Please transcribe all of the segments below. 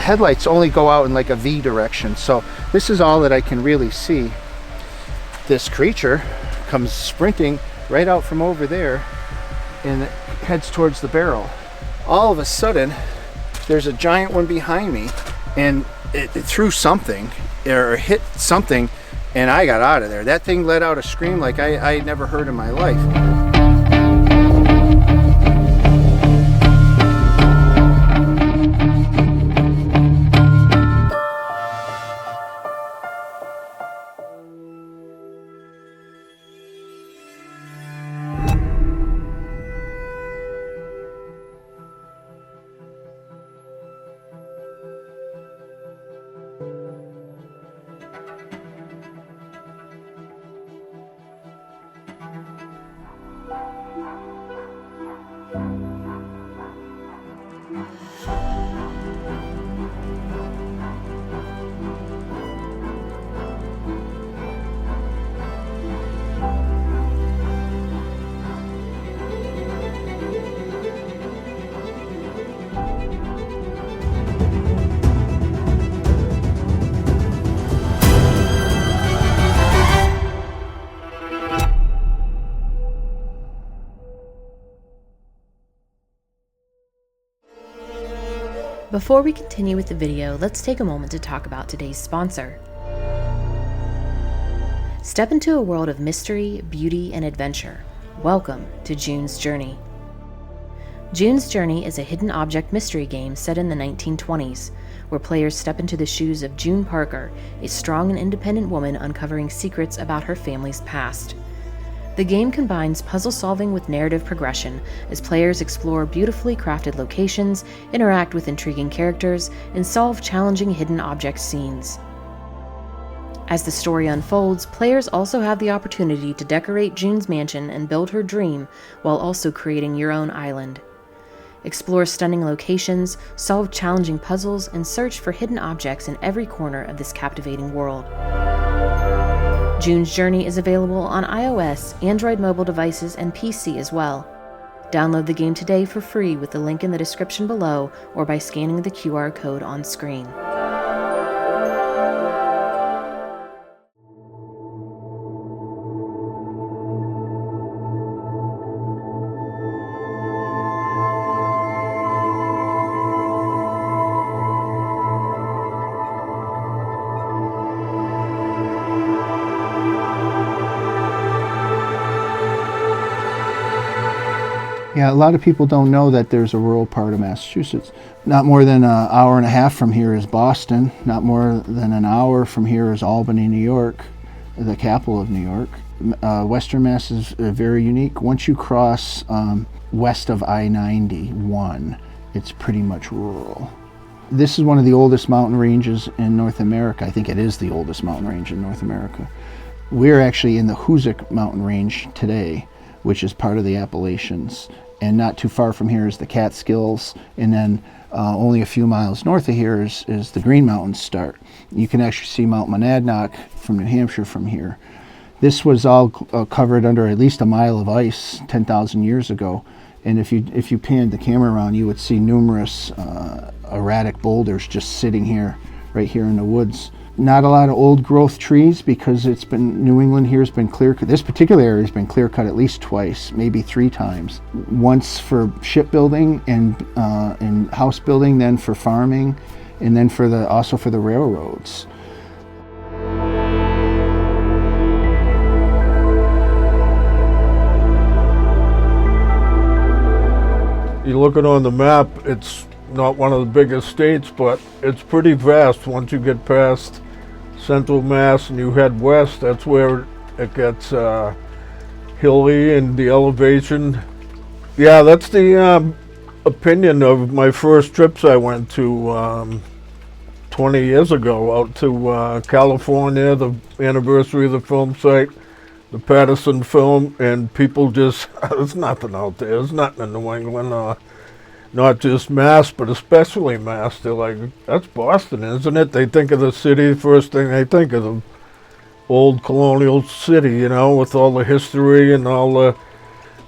headlights only go out in like a V direction, so this is all that I can really see. This creature comes sprinting right out from over there and heads towards the barrel. All of a sudden, there's a giant one behind me, and it threw something or hit something, and I got out of there. That thing let out a scream like I had never heard in my life. Before we continue with the video, let's take a moment to talk about today's sponsor. Step into a world of mystery, beauty, and adventure. Welcome to June's Journey. June's Journey is a hidden object mystery game set in the 1920s, where players step into the shoes of June Parker, a strong and independent woman uncovering secrets about her family's past. The game combines puzzle solving with narrative progression as players explore beautifully crafted locations, interact with intriguing characters, and solve challenging hidden object scenes. As the story unfolds, players also have the opportunity to decorate June's mansion and build her dream while also creating your own island. Explore stunning locations, solve challenging puzzles, and search for hidden objects in every corner of this captivating world. June's Journey is available on iOS, Android mobile devices, and PC as well. Download the game today for free with the link in the description below or by scanning the QR code on screen. Yeah, a lot of people don't know that there's a rural part of Massachusetts. Not more than an hour and a half from here is Boston. Not more than an hour from here is Albany, New York, the capital of New York. Western Mass is very unique. Once you cross west of I-91, it's pretty much rural. This is one of the oldest mountain ranges in North America. I think it is the oldest mountain range in North America. We're actually in the Hoosick mountain range today, which is part of the Appalachians. And not too far from here is the Catskills, and then only a few miles north of here is the Green Mountains start. You can actually see Mount Monadnock from New Hampshire from here. This was all covered under at least a mile of ice 10,000 years ago, and if you panned the camera around, you would see numerous erratic boulders just sitting here, right here in the woods. Not a lot of old growth trees because New England here has been clear cut. This particular area has been clear cut at least twice, maybe 3 times. Once for shipbuilding and house building, then for farming, and then also for the railroads. You look at on the map, it's not one of the biggest states, but it's pretty vast once you get past Central Mass and you head west. That's where it gets hilly and the elevation. Yeah, that's the opinion of my first trips I went to 20 years ago out to California, the anniversary of the film site, the Patterson film, and people just, there's nothing out there. There's nothing in New England. Not just Mass, but especially Mass. They're like, that's Boston, isn't it? They think of the city, first thing they think of the old colonial city, you know, with all the history and all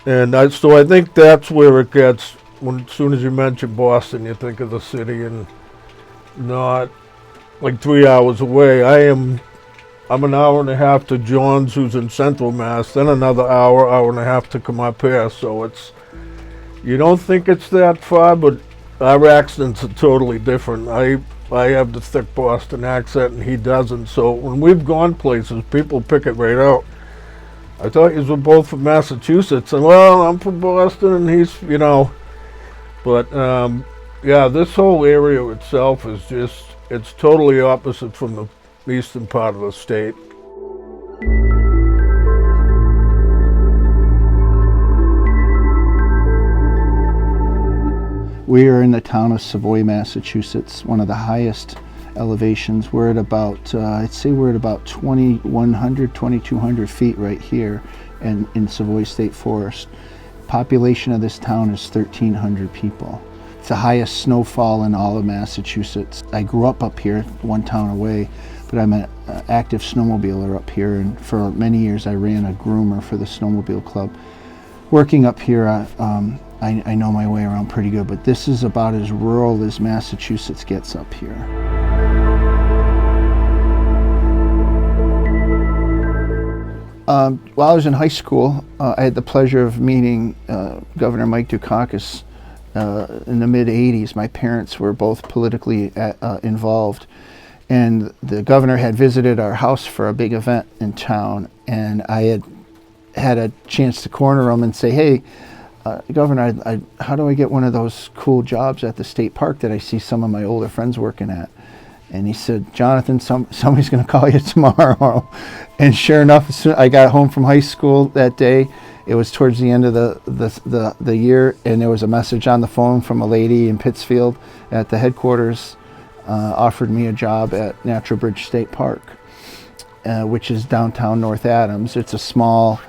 the, so I think that's where it gets, as soon as you mention Boston, you think of the city, and not like 3 hours away. I'm an hour and a half to John's, who's in Central Mass, then another hour and a half to come up here. So it's, you don't think it's that far, but our accents are totally different. I have the thick Boston accent and he doesn't. So when we've gone places, people pick it right out. I thought you were both from Massachusetts, and well, I'm from Boston, and he's, but yeah, this whole area itself is just, it's totally opposite from the eastern part of the state. We are in the town of Savoy, Massachusetts, one of the highest elevations. We're at about, I'd say we're at about 2,100, 2,200 feet right here in Savoy State Forest. Population of this town is 1,300 people. It's the highest snowfall in all of Massachusetts. I grew up here, one town away, but I'm an active snowmobiler up here, and for many years I ran a groomer for the snowmobile club. Working up here, I know my way around pretty good, but this is about as rural as Massachusetts gets up here. While I was in high school, I had the pleasure of meeting Governor Mike Dukakis in the mid-'80s. My parents were both politically involved, and the governor had visited our house for a big event in town, and I had a chance to corner him and say, hey, Governor, how do I get one of those cool jobs at the state park that I see some of my older friends working at? And he said, Jonathan, somebody's going to call you tomorrow. And sure enough, as soon I got home from high school that day. It was towards the end of the year, and there was a message on the phone from a lady in Pittsfield at the headquarters, offered me a job at Natural Bridge State Park, which is downtown North Adams. It's a small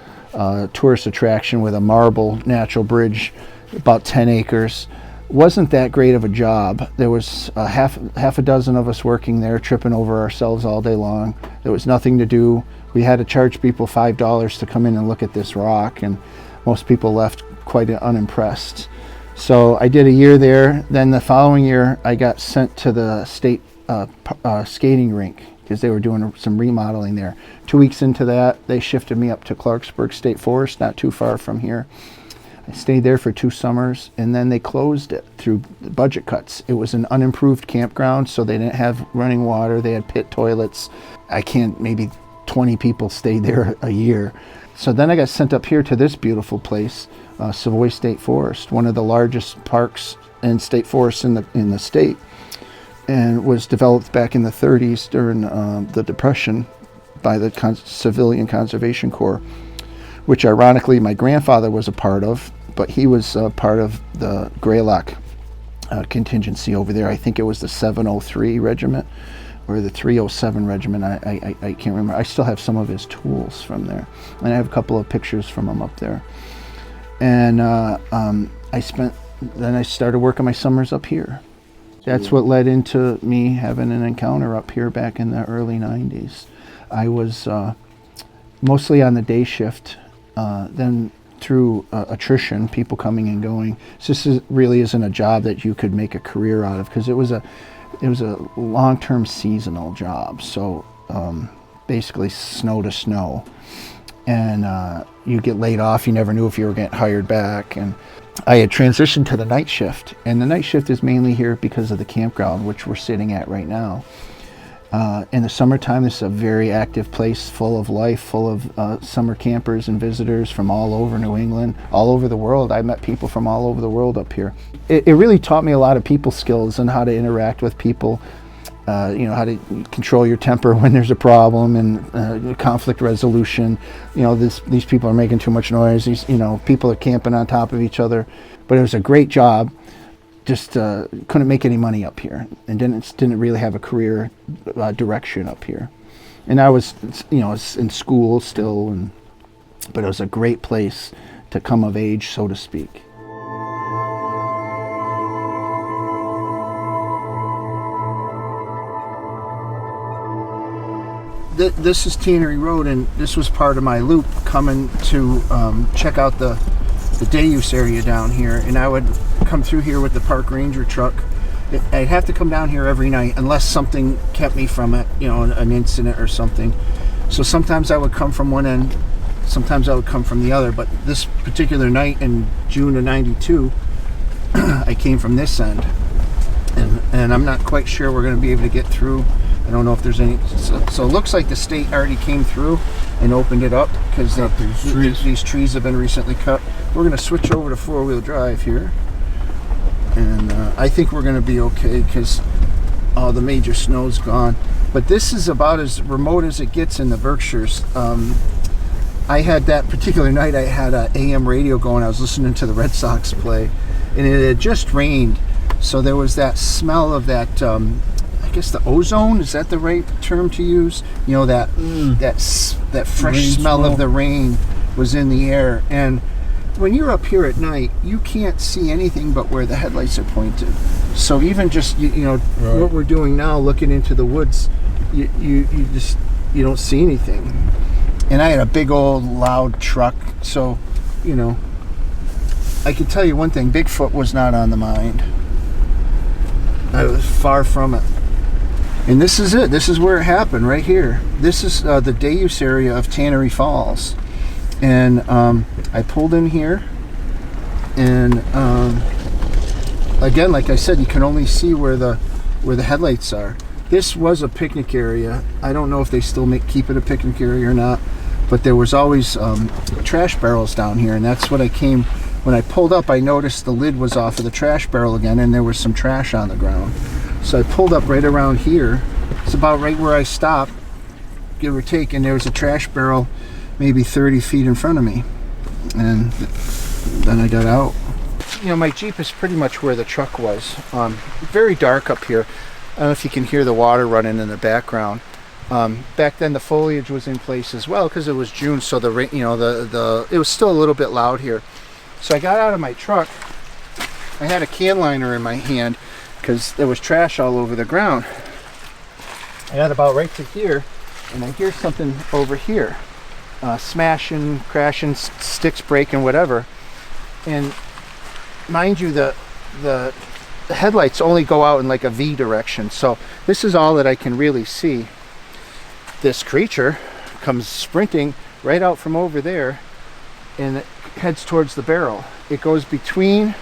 tourist attraction with a marble natural bridge, about 10 acres. Wasn't that great of a job. There was half a dozen of us working there, tripping over ourselves all day long. There was nothing to do. We had to charge people $5 to come in and look at this rock, and most people left quite unimpressed. So I did a year there. Then the following year, I got sent to the state skating rink because they were doing some remodeling there. 2 weeks into that, they shifted me up to Clarksburg State Forest, not too far from here. I stayed there for 2 summers, and then they closed it through budget cuts. It was an unimproved campground, so they didn't have running water. They had pit toilets. Maybe 20 people stayed there a year. So then I got sent up here to this beautiful place, Savoy State Forest, one of the largest parks and state forests in the state, and was developed back in the 30s during the Depression by the Civilian Conservation Corps, which ironically my grandfather was a part of, but he was part of the Greylock contingency over there. I think it was the 703 Regiment or the 307 Regiment. I can't remember. I still have some of his tools from there, and I have a couple of pictures from him up there. And then I started working my summers up here. That's what led into me having an encounter up here back in the early 90s. I was mostly on the day shift, then through attrition, people coming and going. So this really isn't a job that you could make a career out of, because it was a long-term seasonal job. So basically snow to snow, and you get laid off. You never knew if you were getting hired back. And I had transitioned to the night shift, and the night shift is mainly here because of the campground, which we're sitting at right now. In the summertime, this is a very active place, full of life, full of summer campers and visitors from all over New England, all over the world. I met people from all over the world up here. It really taught me a lot of people skills and how to interact with people, how to control your temper when there's a problem, and conflict resolution. These people are making too much noise. People are camping on top of each other. But it was a great job. Just couldn't make any money up here, and didn't really have a career direction up here. And I was, in school still, but it was a great place to come of age, so to speak. This is Tannery Road, and this was part of my loop coming to check out the day use area down here. And I would come through here with the park ranger truck I'd have to come down here every night unless something kept me from it, an incident or something. So sometimes I would come from one end, sometimes I would come from the other. But this particular night in June of '92, I came from this end, and I'm not quite sure we're going to be able to get through. I don't know if there's any. So it looks like the state already came through and opened it up because these trees have been recently cut. We're going to switch over to four-wheel drive here. And I think we're going to be okay because all the major snow's gone. But this is about as remote as it gets in the Berkshires. I had that particular night, I had an AM radio going. I was listening to the Red Sox play, and it had just rained. So there was that smell of that, I guess the ozone, is that the right term to use? That fresh smell of the rain was in the air. And when you're up here at night, you can't see anything but where the headlights are pointed. So even just what we're doing now, looking into the woods, you don't see anything. And I had a big old loud truck, so I can tell you one thing: Bigfoot was not on the mind. I was far from it. And this is it. This is where it happened, right here. This is the Deus area of Tannery Falls. And I pulled in here, and again, like I said, you can only see where the headlights are. This was a picnic area. I don't know if they still keep it a picnic area or not, but there was always trash barrels down here, and that's what when I pulled up, I noticed the lid was off of the trash barrel again, and there was some trash on the ground. So I pulled up right around here. It's about right where I stopped, give or take, and there was a trash barrel maybe 30 feet in front of me, and then I got out. My Jeep is pretty much where the truck was. Very dark up here. I don't know if you can hear the water running in the background. Back then the foliage was in place as well because it was June, so the rain, it was still a little bit loud here. So I got out of my truck. I had a can liner in my hand because there was trash all over the ground. I got about right to here, and I hear something over here. Smashing, crashing, sticks breaking, whatever. And mind you, the headlights only go out in like a V direction, so this is all that I can really see. This creature comes sprinting right out from over there, and it heads towards the barrel. It goes between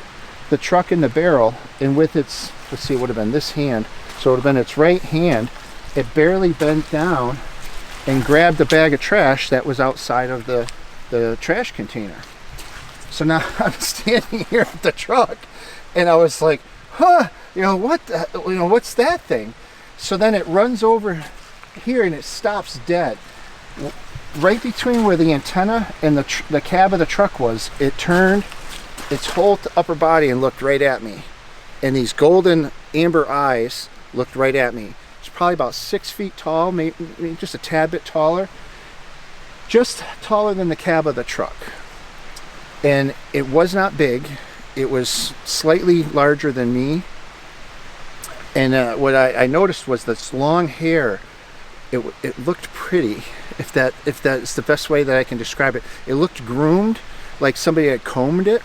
the truck and the barrel, and with its, let's see, it would have been this hand, so it would have been its right hand, it barely bent down and grabbed the bag of trash that was outside of the trash container. So now I'm standing here at the truck, and I was like, what's that thing? So then it runs over here and it stops dead. Right between where the antenna and the cab of the truck was, it turned its whole upper body and looked right at me. And these golden amber eyes looked right at me. Probably about 6 feet tall, maybe just a tad bit taller, just taller than the cab of the truck. And it was not big, it was slightly larger than me. And what I noticed was this long hair. It looked pretty, if that's the best way that I can describe it. It looked groomed, like somebody had combed it,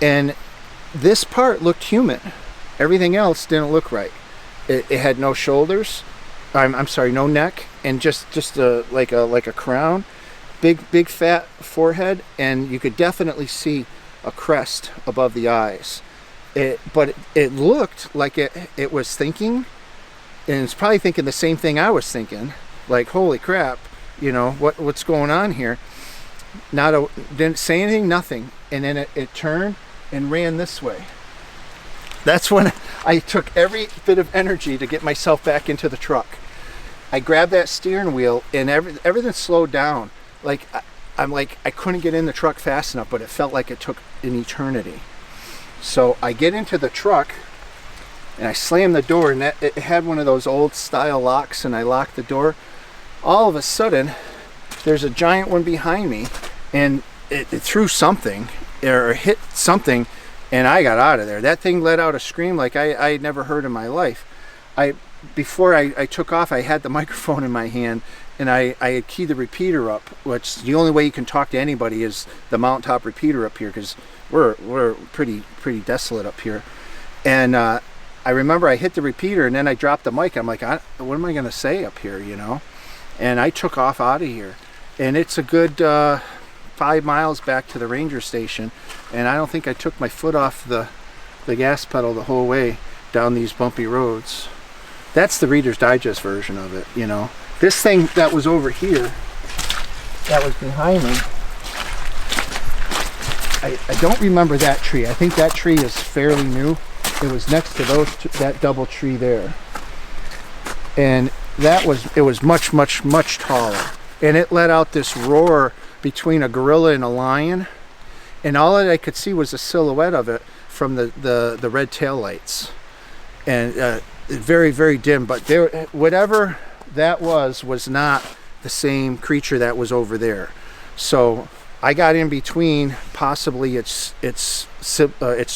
and this part looked human. Everything else didn't look right. It had no shoulders, I'm sorry, no neck, and just like a crown, big fat forehead, and you could definitely see a crest above the eyes. But it looked like it was thinking, and it's probably thinking the same thing I was thinking, like, holy crap, what's going on here? Didn't say anything, nothing, and then it turned and ran this way. That's when I took every bit of energy to get myself back into the truck. I grabbed that steering wheel, and everything slowed down. Like I couldn't get in the truck fast enough, but it felt like it took an eternity. So I get into the truck, and I slam the door, and it had one of those old style locks, and I locked the door. All of a sudden, there's a giant one behind me, and it threw something, or hit something, and I got out of there. That thing let out a scream like I had never heard in my life. Before I took off, I had the microphone in my hand, and I had keyed the repeater up, which the only way you can talk to anybody is the mountaintop repeater up here, because we're pretty desolate up here. And I remember I hit the repeater and then I dropped the mic. I'm like, what am I going to say up here, And I took off out of here. And it's a good 5 miles back to the ranger station. And I don't think I took my foot off the gas pedal the whole way down these bumpy roads. That's the Reader's Digest version of it, This thing that was over here, that was behind me, I don't remember that tree. I think that tree is fairly new. It was next to that double tree there. And it was much, much, much taller. And it let out this roar between a gorilla and a lion. And all that I could see was a silhouette of it from the red tail lights. And very, very dim. But whatever that was not the same creature that was over there. So I got in between possibly its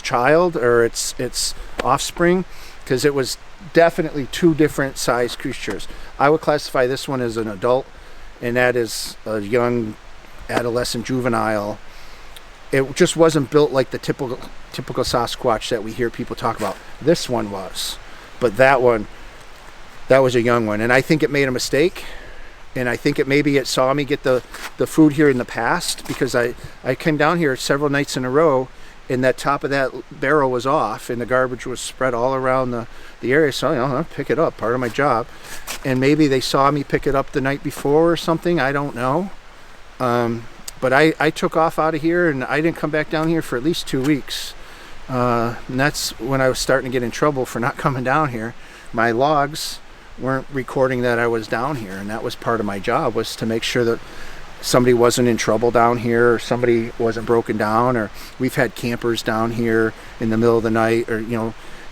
child or its offspring, because it was definitely two different size creatures. I would classify this one as an adult, and that is a young adolescent juvenile. It just wasn't built like the typical Sasquatch that we hear people talk about. This one was, but that was a young one, and I think it made a mistake. And I think it saw me get the food here in the past, because I came down here several nights in a row, and that top of that barrel was off, and the garbage was spread all around the area. So I'll pick it up, part of my job. And maybe they saw me pick it up the night before or something. I don't know. But I took off out of here, and I didn't come back down here for at least 2 weeks. And that's when I was starting to get in trouble for not coming down here. My logs weren't recording that I was down here, and that was part of my job, was to make sure that somebody wasn't in trouble down here, or somebody wasn't broken down, or we've had campers down here in the middle of the night, or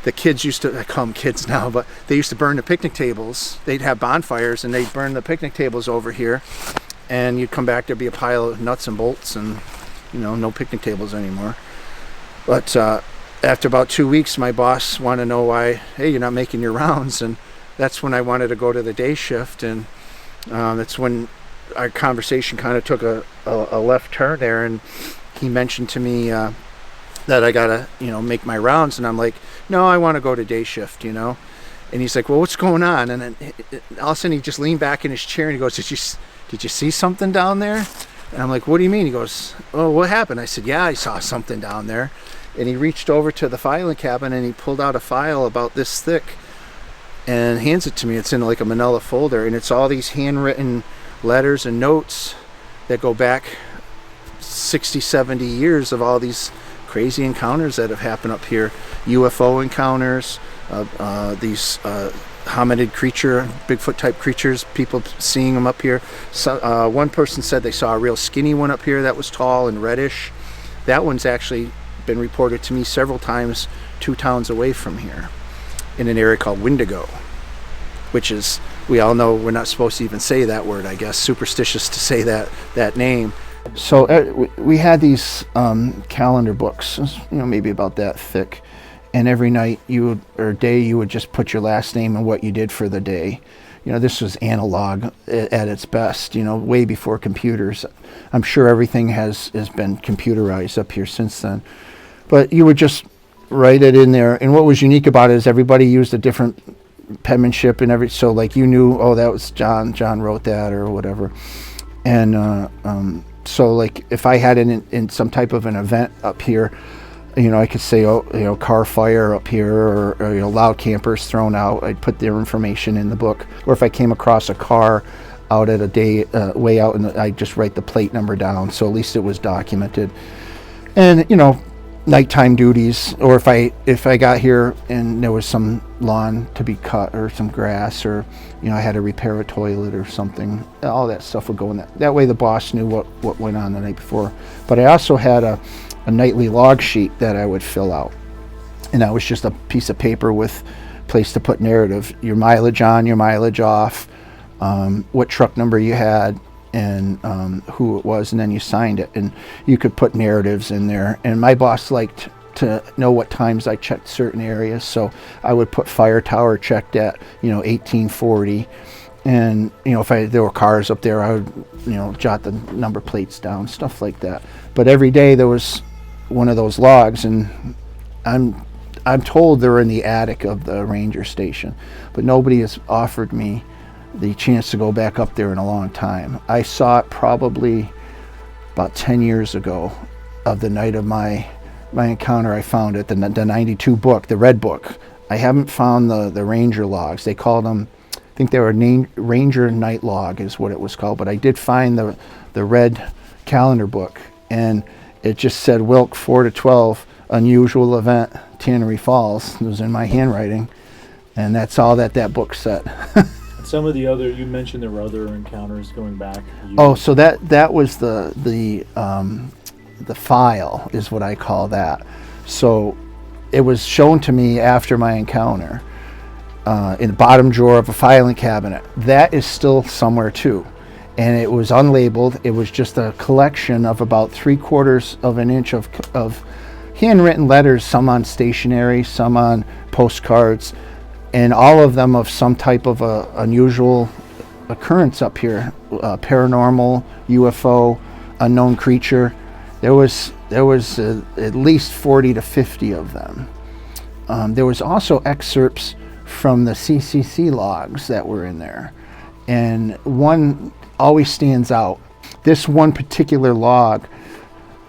the kids used to, I call them kids now, but they used to burn the picnic tables. They'd have bonfires and they'd burn the picnic tables over here, and you'd come back, there'd be a pile of nuts and bolts, and no picnic tables anymore. But after about 2 weeks, my boss wanted to know why, hey, you're not making your rounds, and that's when I wanted to go to the day shift, and that's when our conversation kind of took a left turn there, and he mentioned to me that I gotta make my rounds, and I'm like, no, I want to go to day shift, and he's like, well, what's going on? And then all of a sudden he just leaned back in his chair and he goes, did you see something down there? And I'm like, what do you mean? He goes, oh, what happened? I said, yeah, I saw something down there. And he reached over to the filing cabinet and he pulled out a file about this thick and hands it to me. It's in like a manila folder, and it's all these handwritten letters and notes that go back 60, 70 years of all these crazy encounters that have happened up here. UFO encounters, these hominid creature, Bigfoot type creatures, people seeing them up here. So, one person said they saw a real skinny one up here that was tall and reddish. That one's actually been reported to me several times 2 towns away from here, in an area called Wendigo, which is, we all know we're not supposed to even say that word, I guess, superstitious to say that name. So we had these calendar books, maybe about that thick, and every night or day you would just put your last name and what you did for the day. This was analog at its best, way before computers. I'm sure everything has been computerized up here since then. But you would just write it in there, and what was unique about it is everybody used a different penmanship, and so like you knew, oh, that was John wrote that or whatever. And so like if I had in some type of an event up here, I could say, oh, car fire up here, or loud campers thrown out. I'd put their information in the book. Or if I came across a car out at a day way out, and I'd just write the plate number down, so at least it was documented. And nighttime duties, or if I got here and there was some lawn to be cut or some grass, or I had to repair a toilet or something, all that stuff would go in that way. The boss knew what went on the night before. But I also had a nightly log sheet that I would fill out, and that was just a piece of paper with place to put narrative, your mileage on, your mileage off, what truck number you had, and who it was, and then you signed it, and you could put narratives in there. And my boss liked to know what times I checked certain areas, so I would put fire tower checked at 1840, and if there were cars up there, I would jot the number plates down, stuff like that. But every day there was one of those logs, and I'm told they're in the attic of the ranger station, but nobody has offered me the chance to go back up there in a long time. I saw it probably about 10 years ago, of the night of my encounter. I found it, the 92 book, the red book. I haven't found the ranger logs. They called them, I think they were Ranger Night Log is what it was called, but I did find the red calendar book, and it just said Wilk 4 to 12, unusual event, Tannery Falls. It was in my handwriting, and that's all that book said. Some of the other, you mentioned there were other encounters going back. So that was the file is what I call that. So it was shown to me after my encounter in the bottom drawer of a filing cabinet. That is still somewhere too, and it was unlabeled. It was just a collection of about 3/4 of an inch of handwritten letters, some on stationery, some on postcards, and all of them of some type of a unusual occurrence up here, paranormal, UFO, unknown creature. There was at least 40 to 50 of them. There was also excerpts from the CCC logs that were in there, and one always stands out. This one particular log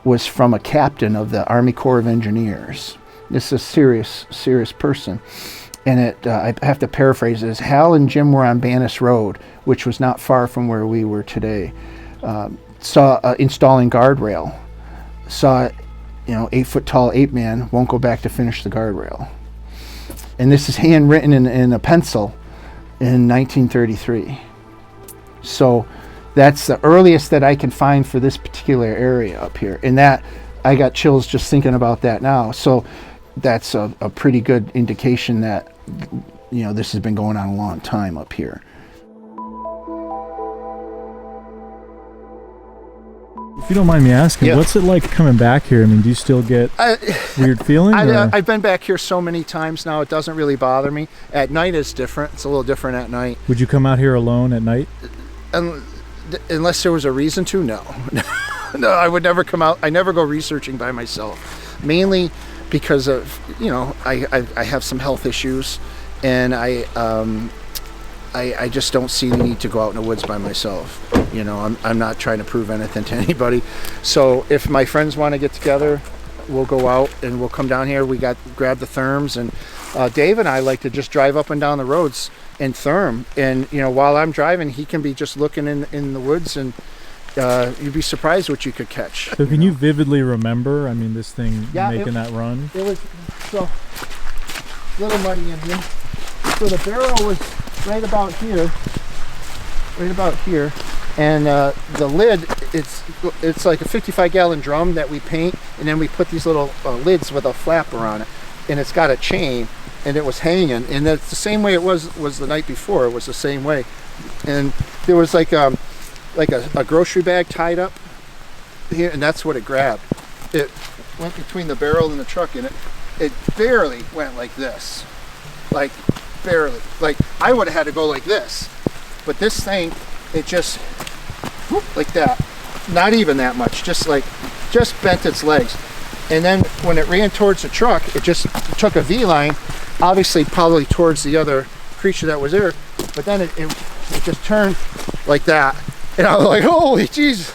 was from a captain of the Army Corps of Engineers. This is a serious person. And I have to paraphrase this. Hal and Jim were on Bannis Road, which was not far from where we were today. Saw installing guardrail. Saw, 8-foot tall ape man won't go back to finish the guardrail. And this is handwritten in a pencil in 1933. So that's the earliest that I can find for this particular area up here. And that, I got chills just thinking about that now. So that's a pretty good indication that this has been going on a long time up here. If you don't mind me asking, what's it like coming back here? I mean, do you still get weird feelings? I've been back here so many times now, it doesn't really bother me. At night it's different. It's a little different at night. Would you come out here alone at night? Unless there was a reason to, no. No, I would never come out. I never go researching by myself. Mainly because of, I have some health issues, and I just don't see the need to go out in the woods by myself. I'm not trying to prove anything to anybody. So if my friends want to get together, we'll go out and we'll come down here. We grab the therms, and Dave and I like to just drive up and down the roads and therm. And while I'm driving, he can be just looking in the woods, and you'd be surprised what you could catch. So can you vividly remember, this thing making that run? It was so little muddy in here. So the barrel was right about here, and the lid, it's like a 55-gallon drum that we paint, and then we put these little lids with a flapper on it, and it's got a chain, and it was hanging, and it's the same way it was the night before. It was the same way, and there was like a grocery bag tied up here, and that's what it grabbed. It went between the barrel and the truck, and it barely went like this, like barely. Like I would have had to go like this, but this thing, it just whoop, like that, not even that much, just bent its legs. And then when it ran towards the truck, it just took a V-line, obviously probably towards the other creature that was there, but then it just turned like that. And I was like, holy jeez,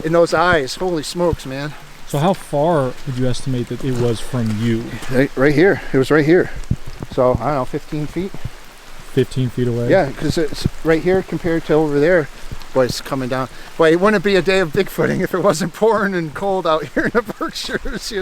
in those eyes, holy smokes, man. So how far would you estimate that it was from you? Right here, it was right here. So, I don't know, 15 feet? 15 feet away? Yeah, because it's right here compared to over there. Boy, it's coming down. Boy, it wouldn't be a day of Bigfooting if it wasn't pouring and cold out here in the Berkshires,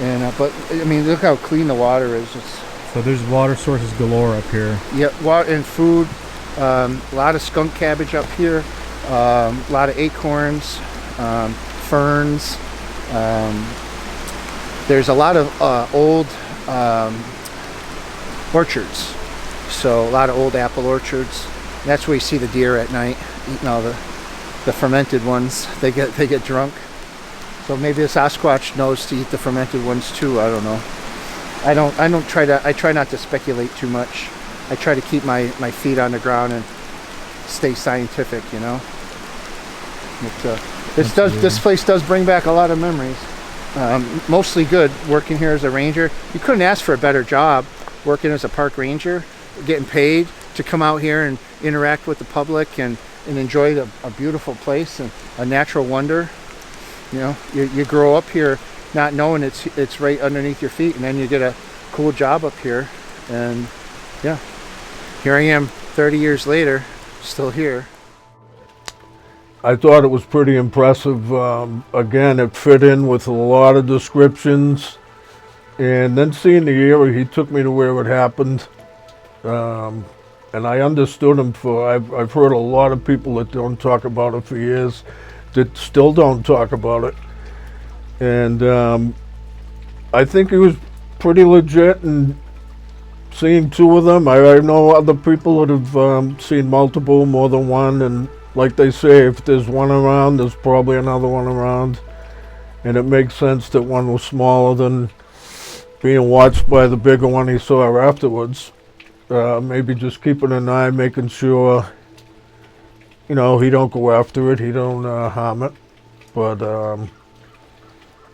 And but look how clean the water is. So there's water sources galore up here. Yeah, water and food. A lot of skunk cabbage up here. A lot of acorns, ferns. There's a lot of old orchards. So a lot of old apple orchards. And that's where you see the deer at night, eating all the fermented ones. They get drunk. So maybe the Sasquatch knows to eat the fermented ones too. I don't know. I try not to speculate too much. I try to keep my feet on the ground and stay scientific, you know. This place does bring back a lot of memories. Mostly good working here as a ranger. You couldn't ask for a better job working as a park ranger, getting paid to come out here and interact with the public and enjoy a beautiful place and a natural wonder. You know, you grow up here not knowing it's right underneath your feet, and then you get a cool job up here, and yeah, here I am 30 years later, still here. I thought it was pretty impressive. Again, it fit in with a lot of descriptions, and then seeing the area, he took me to where it happened, and I understood him. I've heard a lot of people that don't talk about it for years that still don't talk about it, and I think he was pretty legit. And seeing two of them, I know other people that have seen multiple, more than one, and like they say, if there's one around, there's probably another one around, and it makes sense that one was smaller than being watched by the bigger one he saw afterwards. Maybe just keeping an eye, making sure, you know, he don't go after it, he don't harm it. But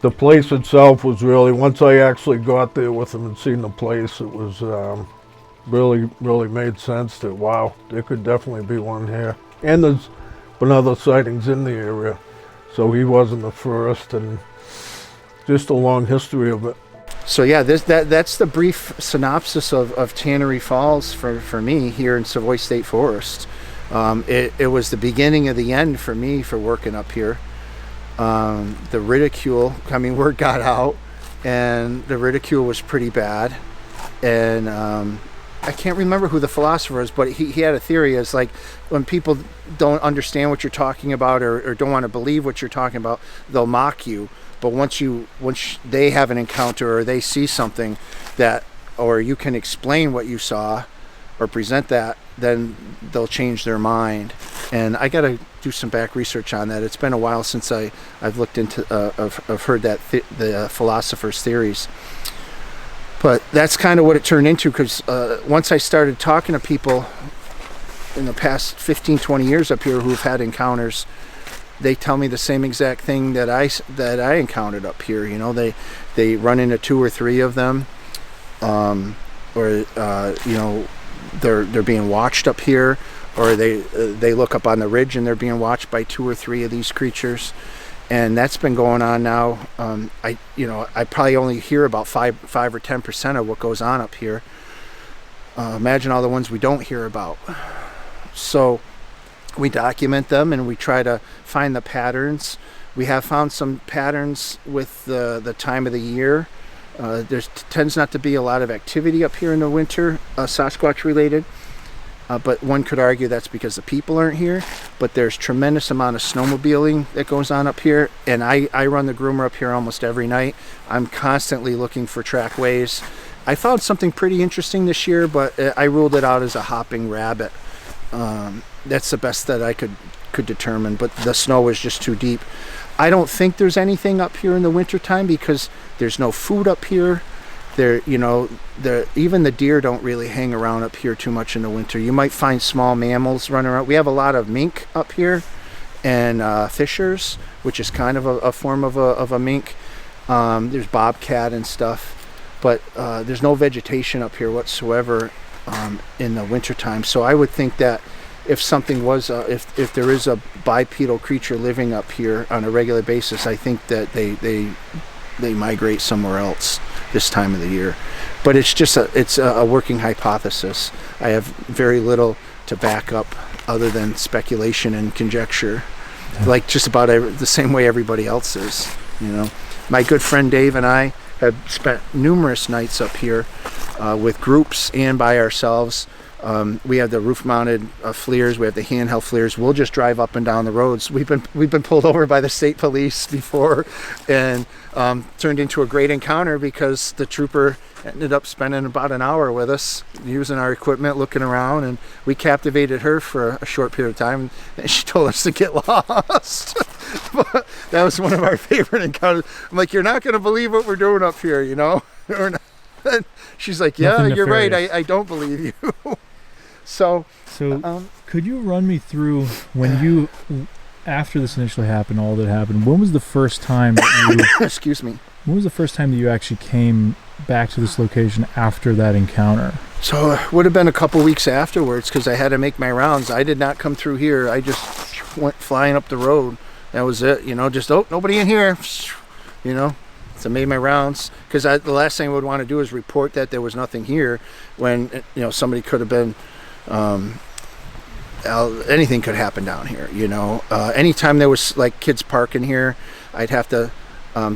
the place itself was really, once I actually got there with him and seen the place, it was really made sense that, wow, there could definitely be one here. And there's been other sightings in the area, so he wasn't the first, and just a long history of it. So yeah, that's the brief synopsis of Tannery Falls for me here in Savoy State Forest. It was the beginning of the end for me for working up here. The Ridicule, I mean, word got out, and the Ridicule was pretty bad, and I can't remember who the philosopher is, but he had a theory. It's like when people don't understand what you're talking about or don't want to believe what you're talking about, they'll mock you. But once they have an encounter or they see something that, or you can explain what you saw or present that, then they'll change their mind. And I got to do some back research on that. It's been a while since I've looked into, I've heard that the philosopher's theories. But that's kind of what it turned into, because once I started talking to people in the past 15, 20 years up here who've had encounters, they tell me the same exact thing that I encountered up here. You know, they run into 2 or 3 of them, or you know, they're being watched up here, or they look up on the ridge and they're being watched by 2 or 3 of these creatures. And that's been going on now. I probably only hear about 5 or 10% of what goes on up here. Imagine all the ones we don't hear about. So we document them and we try to find the patterns. We have found some patterns with the time of the year. There tends not to be a lot of activity up here in the winter, Sasquatch related. But one could argue that's because the people aren't here. But there's tremendous amount of snowmobiling that goes on up here. And I run the groomer up here almost every night. I'm constantly looking for trackways. I found something pretty interesting this year, but I ruled it out as a hopping rabbit. That's the best that I could determine, but the snow was just too deep. I don't think there's anything up here in the wintertime because there's no food up here. Even the deer don't really hang around up here too much in the winter. You might find small mammals running around. We have a lot of mink up here, and fishers, which is kind of a form of a mink. There's bobcat and stuff, but there's no vegetation up here whatsoever in the wintertime. So I would think that if something was, if there is a bipedal creature living up here on a regular basis, I think that they migrate somewhere else this time of the year. But it's a working hypothesis. I have very little to back up other than speculation and conjecture, like just about the same way everybody else is. You know, my good friend Dave and I have spent numerous nights up here with groups and by ourselves. We have the roof-mounted FLIRs. We have the handheld FLIRs. We'll just drive up and down the roads. We've been pulled over by the state police before, and turned into a great encounter because the trooper ended up spending about an hour with us, using our equipment, looking around, and we captivated her for a short period of time, and she told us to get lost. But that was one of our favorite encounters. I'm like, you're not going to believe what we're doing up here, you know? And she's like, yeah, Nothing you're right, nefarious. I don't believe you. So could you run me through when you, after this initially happened, all that happened, when was the first time that you... excuse me. When was the first time that you actually came back to this location after that encounter? So it would have been a couple weeks afterwards, because I had to make my rounds. I did not come through here. I just went flying up the road. That was it, you know, just, oh, nobody in here, you know. So I made my rounds, because the last thing I would want to do is report that there was nothing here when, you know, somebody could have been, anything could happen down here, you know. Anytime there was like kids parking here, I'd have to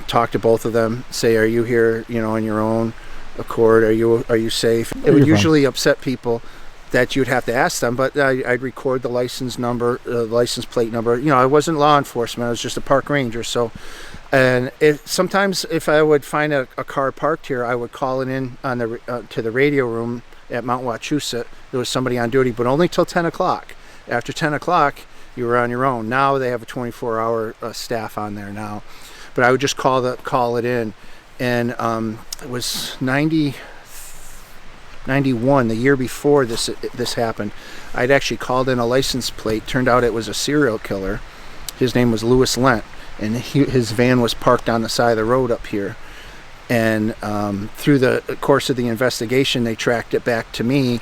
talk to both of them, say, are you here, you know, on your own accord? Are you safe? It would usually upset people that you'd have to ask them, but I'd record the license number, license plate number. You know, I wasn't law enforcement, I was just a park ranger. So, and sometimes if I would find a car parked here, I would call it in on the to the radio room at Mount Wachusett. There was somebody on duty, but only till 10 o'clock. After 10 o'clock, you were on your own. Now they have a 24-hour staff on there now. But I would just call it in. And it was 91, the year before this happened. I'd actually called in a license plate. Turned out it was a serial killer. His name was Louis Lent, and his van was parked on the side of the road up here. And through the course of the investigation, they tracked it back to me,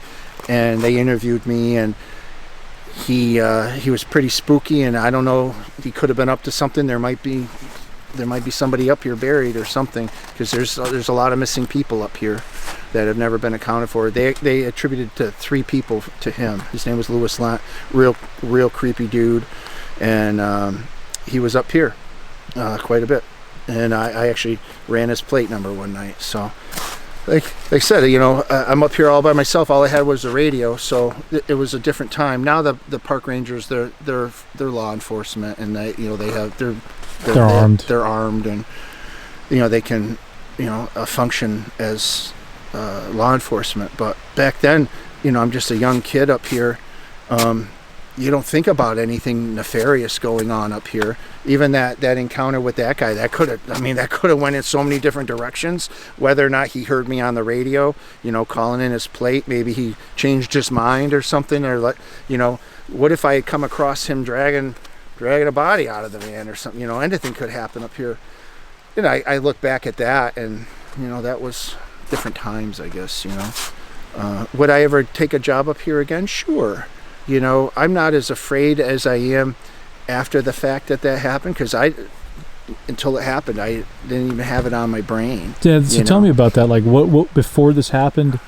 and they interviewed me, and he was pretty spooky, and I don't know, he could have been up to something. There might be somebody up here buried or something, because there's a lot of missing people up here that have never been accounted for. They attributed to 3 people to him. His name was Louis Lent, real creepy dude, and he was up here quite a bit. And I actually ran his plate number one night. So, like I said, you know, I'm up here all by myself. All I had was the radio, so it was a different time. Now the park rangers, they're law enforcement, and they're armed. They're armed, and you know they can, you know, function as law enforcement. But back then, you know, I'm just a young kid up here. You don't think about anything nefarious going on up here. Even that encounter with that guy, that could have went in so many different directions. Whether or not he heard me on the radio, you know, calling in his plate, maybe he changed his mind or something, or you know, what if I had come across him dragging a body out of the van or something? You know, anything could happen up here. And I look back at that, and you know, that was different times, I guess. You know, would I ever take a job up here again? Sure. You know, I'm not as afraid as I am after the fact that happened, because until it happened, I didn't even have it on my brain. Yeah, so tell me about that. Like, what before this happened,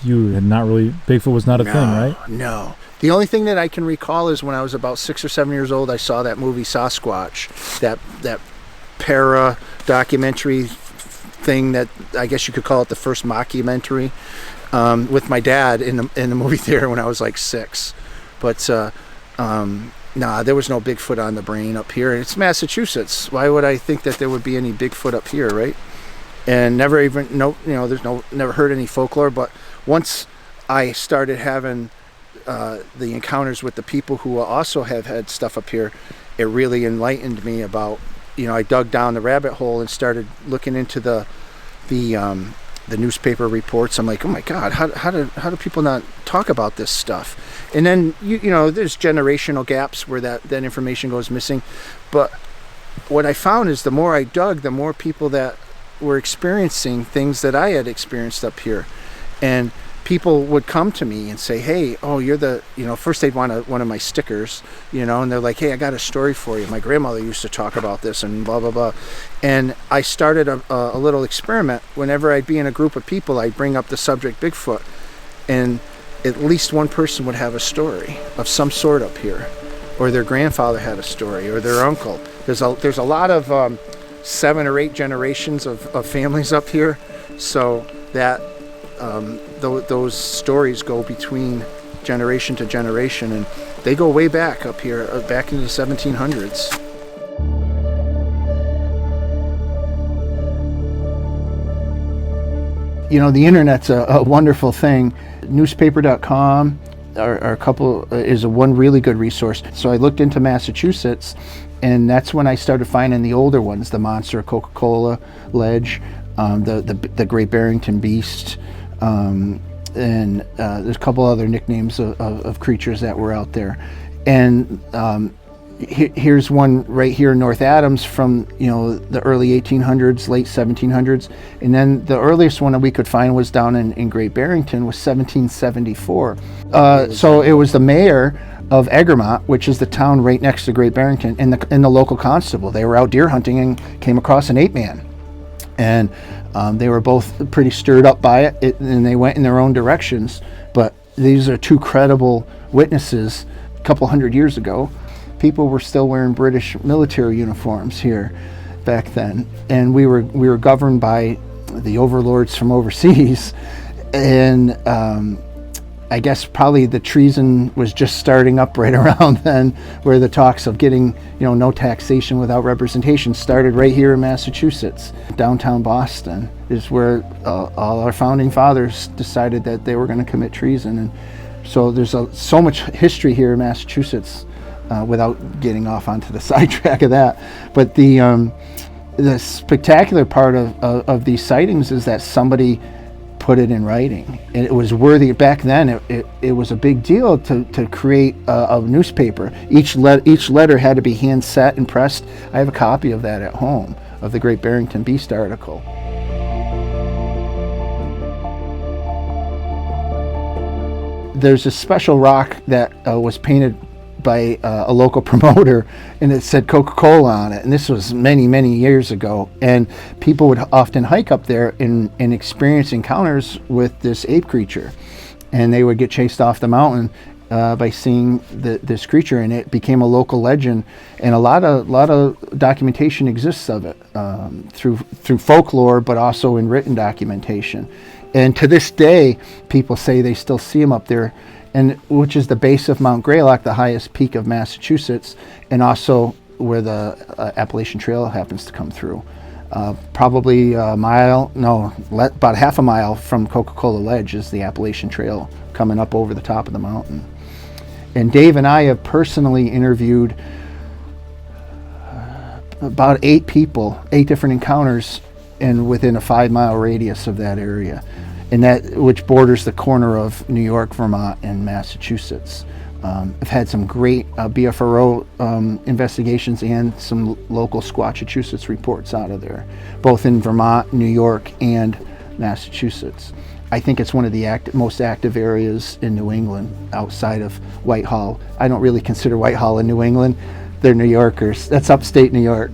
you had not really, Bigfoot was not a thing, right? No. The only thing that I can recall is when I was about 6 or 7 years old, I saw that movie Sasquatch, that para documentary thing that I guess you could call it the first mockumentary, with my dad in the movie theater when I was like 6. But there was no Bigfoot on the brain up here. It's Massachusetts. Why would I think that there would be any Bigfoot up here, right? And never heard any folklore. But once I started having the encounters with the people who also have had stuff up here, it really enlightened me about, you know, I dug down the rabbit hole and started looking into the newspaper reports. I'm like, oh my God, how do people not talk about this stuff? And then you know, there's generational gaps where that information goes missing. But what I found is the more I dug, the more people that were experiencing things that I had experienced up here, and people would come to me and say, hey, oh, you're the, you know, first they'd want one of my stickers, you know, and they're like, hey, I got a story for you. My grandmother used to talk about this and blah, blah, blah. And I started a little experiment. Whenever I'd be in a group of people, I'd bring up the subject Bigfoot, and at least one person would have a story of some sort up here, or their grandfather had a story, or their uncle. There's a lot of 7 or 8 generations of families up here, so that those stories go between generation to generation, and they go way back up here, back into the 1700s. the internet's a wonderful thing. Newspaper.com is one really good resource. So I looked into Massachusetts, and that's when I started finding the older ones, the monster Coca Cola Ledge, the Great Barrington Beast, and there's a couple other nicknames of creatures that were out there. And here's one right here in North Adams from the early 1800s, late 1700s, and then the earliest one that we could find was down in Great Barrington, was 1774. So it was the mayor of Egremont, which is the town right next to Great Barrington, and the local constable. They were out deer hunting and came across an ape man, and they were both pretty stirred up by it, and they went in their own directions. But these are two credible witnesses. A couple hundred years ago, people were still wearing British military uniforms here back then, and we were governed by the overlords from overseas, and I guess probably the treason was just starting up right around then, where the talks of getting no taxation without representation started right here in Massachusetts. Downtown Boston is where all our founding fathers decided that they were going to commit treason, and so there's so much history here in Massachusetts. Without getting off onto the sidetrack of that, but the spectacular part of these sightings is that somebody put it in writing, and it was worthy. Back then, it was a big deal to create a newspaper. Each letter had to be hand set and pressed. I have a copy of that at home, of the Great Barrington Beast article. There's a special rock that was painted by a local promoter, and it said Coca Cola on it, and this was many years ago, and people would often hike up there and experience encounters with this ape creature, and they would get chased off the mountain by seeing this creature, and it became a local legend, and a lot of documentation exists of it through folklore, but also in written documentation. And to this day, people say they still see them up there, and which is the base of Mount Greylock, the highest peak of Massachusetts, and also where the Appalachian Trail happens to come through. Probably about half a mile from Coca Cola Ledge is the Appalachian Trail coming up over the top of the mountain. And Dave and I have personally interviewed about 8 different encounters, and within a 5-mile radius of that area, and that which borders the corner of New York, Vermont, and Massachusetts. I've had some great BFRO investigations and some local Squatchachusetts reports out of there, both in Vermont, New York, and Massachusetts. I think it's one of the most active areas in New England outside of Whitehall. I don't really consider Whitehall in New England. They're New Yorkers. That's upstate New York.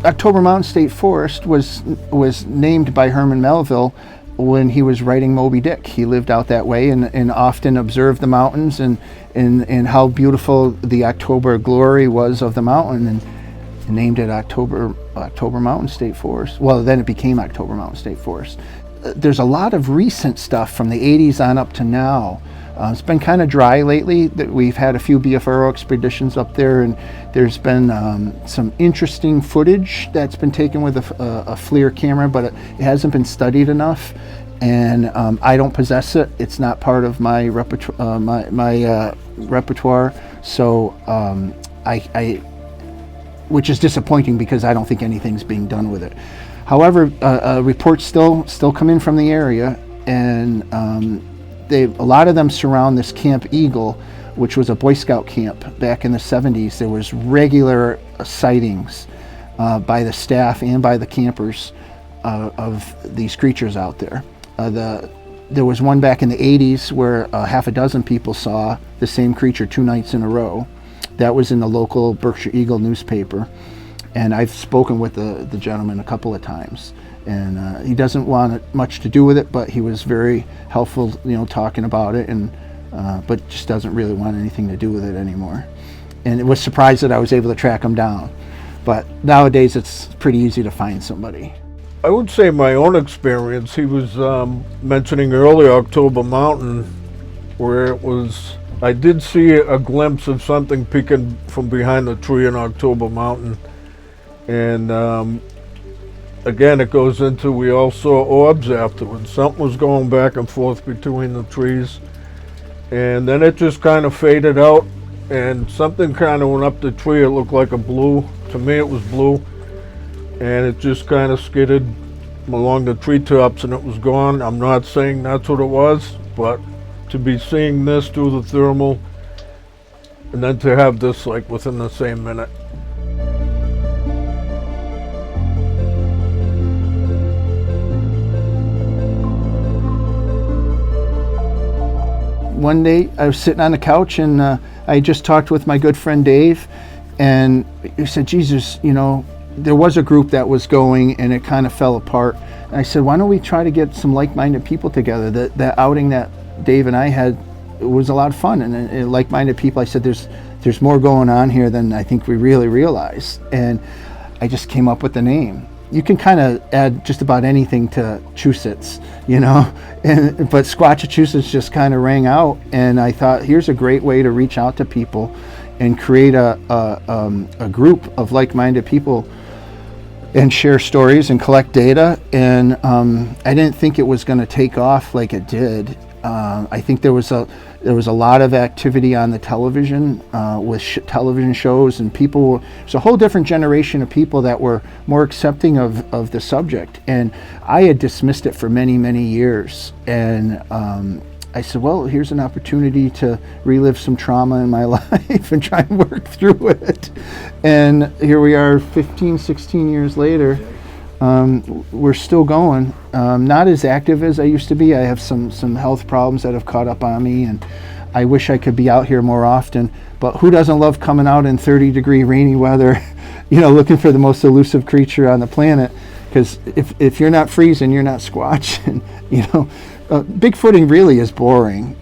October Mountain State Forest was named by Herman Melville when he was writing Moby Dick. He lived out that way and often observed the mountains and how beautiful the October glory was of the mountain, and named it October Mountain State Forest. Well, then it became October Mountain State Forest. There's a lot of recent stuff from the 80s on up to now. It's been kind of dry lately. We've had a few BFRO expeditions up there, and there's been some interesting footage that's been taken with a FLIR camera, but it hasn't been studied enough, and I don't possess it. It's not part of my repertoire, so which is disappointing because I don't think anything's being done with it. However, reports still come in from the area, and a lot of them surround this Camp Eagle, which was a Boy Scout camp back in the 70s. There was regular sightings by the staff and by the campers of these creatures out there. There was one back in the 80s where half a dozen people saw the same creature 2 nights in a row. That was in the local Berkshire Eagle newspaper, and I've spoken with the gentleman a couple of times. And he doesn't want much to do with it, but he was very helpful, talking about it, and but just doesn't really want anything to do with it anymore. And it was surprised that I was able to track him down. But nowadays, it's pretty easy to find somebody. I would say my own experience, he was mentioning earlier October Mountain, where I did see a glimpse of something peeking from behind the tree in October Mountain. And again, it goes into, we all saw orbs afterwards. Something was going back and forth between the trees. And then it just kind of faded out, and something kind of went up the tree. It looked like a blue. To me, it was blue. And it just kind of skidded along the treetops, and it was gone. I'm not saying that's what it was, but to be seeing this through the thermal, and then to have this like within the same minute. One day I was sitting on the couch, and I just talked with my good friend Dave, and he said, Jesus, you know, there was a group that was going and it kind of fell apart. And I said, why don't we try to get some like-minded people together? That outing that Dave and I had, it was a lot of fun, and like-minded people. I said, there's more going on here than I think we really realize. And I just came up with the name. You can kind of add just about anything to Chusetts, you know, but Squatchachusetts just kind of rang out, and I thought, here's a great way to reach out to people and create a group of like-minded people and share stories and collect data. And I didn't think it was going to take off like it did. I think there was a lot of activity on the television with television shows, and people. There's a whole different generation of people that were more accepting of the subject, and I had dismissed it for many years. And I said, well, here's an opportunity to relive some trauma in my life and try and work through it. And here we are 15, 16 years later. We're still going. Not as active as I used to be. I have some health problems that have caught up on me, and I wish I could be out here more often. But who doesn't love coming out in 30-degree rainy weather, you know, looking for the most elusive creature on the planet? Because if you're not freezing, you're not squatching. You know, Bigfooting really is boring.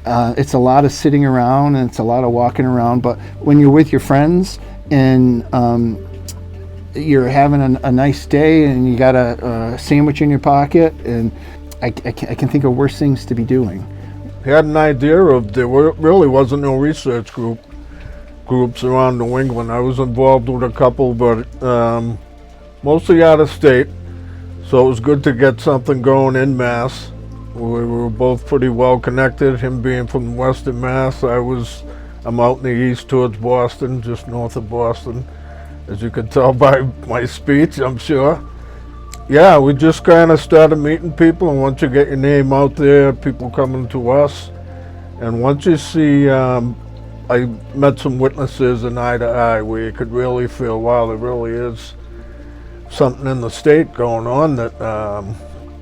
It's a lot of sitting around and it's a lot of walking around. But when you're with your friends and you're having a nice day and you got a sandwich in your pocket, and I can think of worse things to be doing. I had an idea of really wasn't no research groups around New England. I was involved with a couple, but mostly out of state. So it was good to get something going in Mass. We were both pretty well connected. Him being from Western Mass, I'm out in the east towards Boston, just north of Boston. As you can tell by my speech, I'm sure. Yeah, we just kind of started meeting people, and once you get your name out there, people coming to us. And once you see, I met some witnesses in eye to eye where you could really feel, wow, there really is something in the state going on that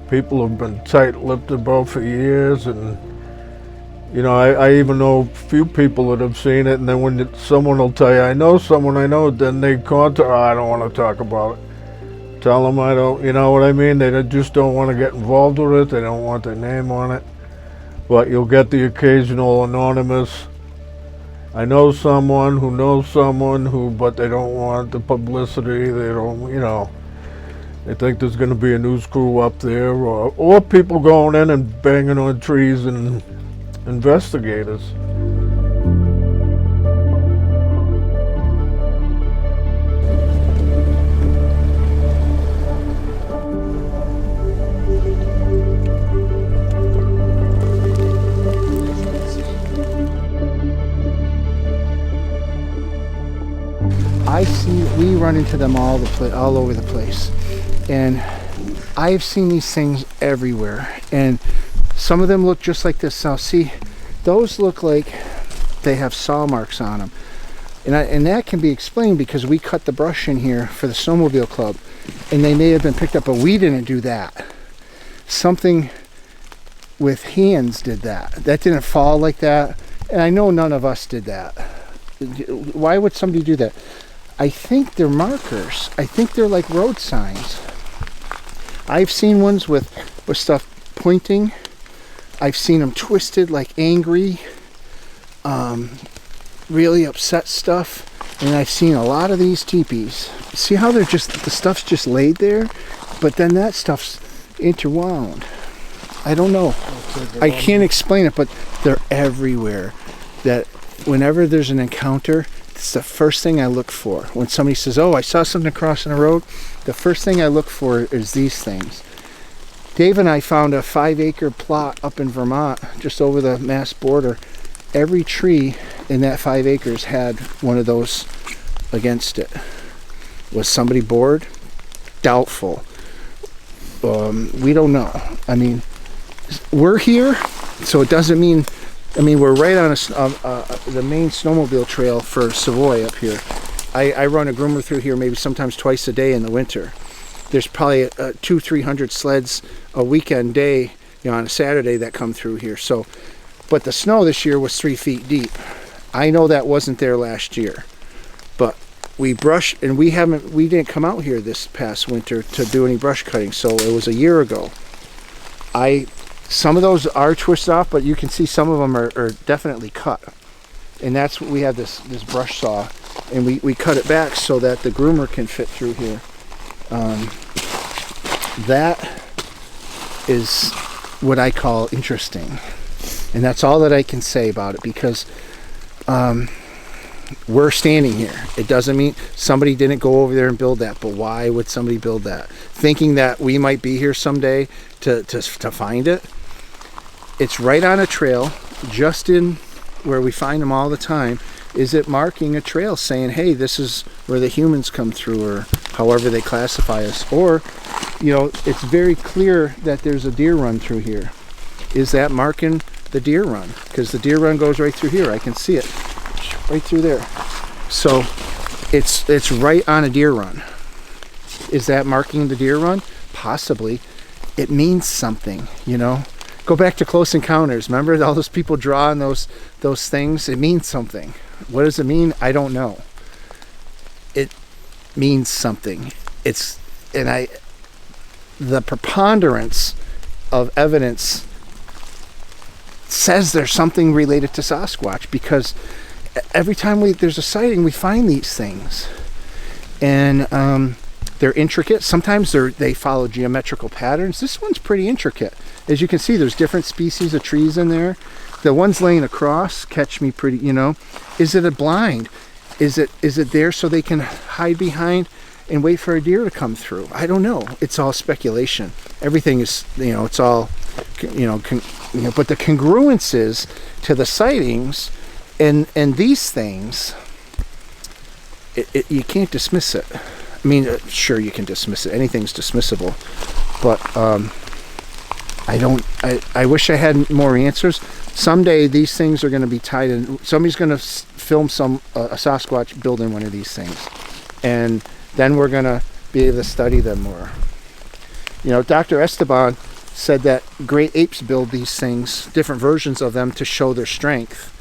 people have been tight-lipped about for years. And you know, I even know a few people that have seen it, and then when someone will tell you, I know someone, then they contact, I don't want to talk about it. Tell them I don't, you know what I mean? They just don't want to get involved with it. They don't want their name on it. But you'll get the occasional anonymous, I know someone who knows someone who, but they don't want the publicity. They don't, you know, they think there's going to be a news crew up there, or people going in and banging on trees and investigators. We run into them all over the place, and I've seen these things everywhere, and some of them look just like this. Now see, those look like they have saw marks on them, and that can be explained because we cut the brush in here for the snowmobile club, and they may have been picked up, but we didn't do that. Something with hands did that. That didn't fall like that, and I know none of us did that. Why would somebody do that? I think they're markers. I think they're like road signs. I've seen ones with stuff pointing. I've seen them twisted, like angry, really upset stuff. And I've seen a lot of these teepees. See how they're just, the stuff's just laid there, but then that stuff's interwound. I don't know. I can't explain it, but they're everywhere. That whenever there's an encounter, It's the first thing I look for. When somebody says, oh, I saw something crossing the road, the first thing I look for is these things. Dave and I found a 5-acre plot up in Vermont, just over the Mass border. Every tree in that 5 acres had one of those against it. Was somebody bored? Doubtful. We don't know. I mean, we're here, so it doesn't mean... I mean, we're right on the main snowmobile trail for Savoy up here. I run a groomer through here maybe sometimes twice a day in the winter. There's probably 200-300 sleds a weekend day, on a Saturday that come through here. So, but the snow this year was 3 feet deep. I know that wasn't there last year, but we brush, and we didn't come out here this past winter to do any brush cutting. So it was a year ago. Some of those are twisted off, but you can see some of them are definitely cut. And that's what we have this brush saw, and we cut it back so that the groomer can fit through here. That is what I call interesting. And that's all that I can say about it, because we're standing here. It doesn't mean somebody didn't go over there and build that, but why would somebody build that? Thinking that we might be here someday to find it. It's right on a trail, just in where we find them all the time. Is it marking a trail saying, hey, this is where the humans come through, or however they classify us? Or, it's very clear that there's a deer run through here. Is that marking the deer run? Because the deer run goes right through here. I can see it right through there. So it's right on a deer run. Is that marking the deer run? Possibly. It means something, Go back to Close Encounters. Remember all those people drawing those things? It means something. What does it mean? I don't know. It means something. The preponderance of evidence says there's something related to Sasquatch, because every time there's a sighting, we find these things. And they're intricate. Sometimes they follow geometrical patterns. This one's pretty intricate. As you can see, there's different species of trees in there. The ones laying across catch me pretty, Is it a blind? Is it there so they can hide behind and wait for a deer to come through? I don't know. It's all speculation. Everything is, it's all, but the congruences to the sightings and these things, you can't dismiss it. I mean, sure, you can dismiss it. Anything's dismissible. But I wish I had more answers. Someday these things are going to be tied in. Somebody's going to film a Sasquatch building one of these things. And then we're going to be able to study them more. Dr. Esteban said that great apes build these things, different versions of them, to show their strength.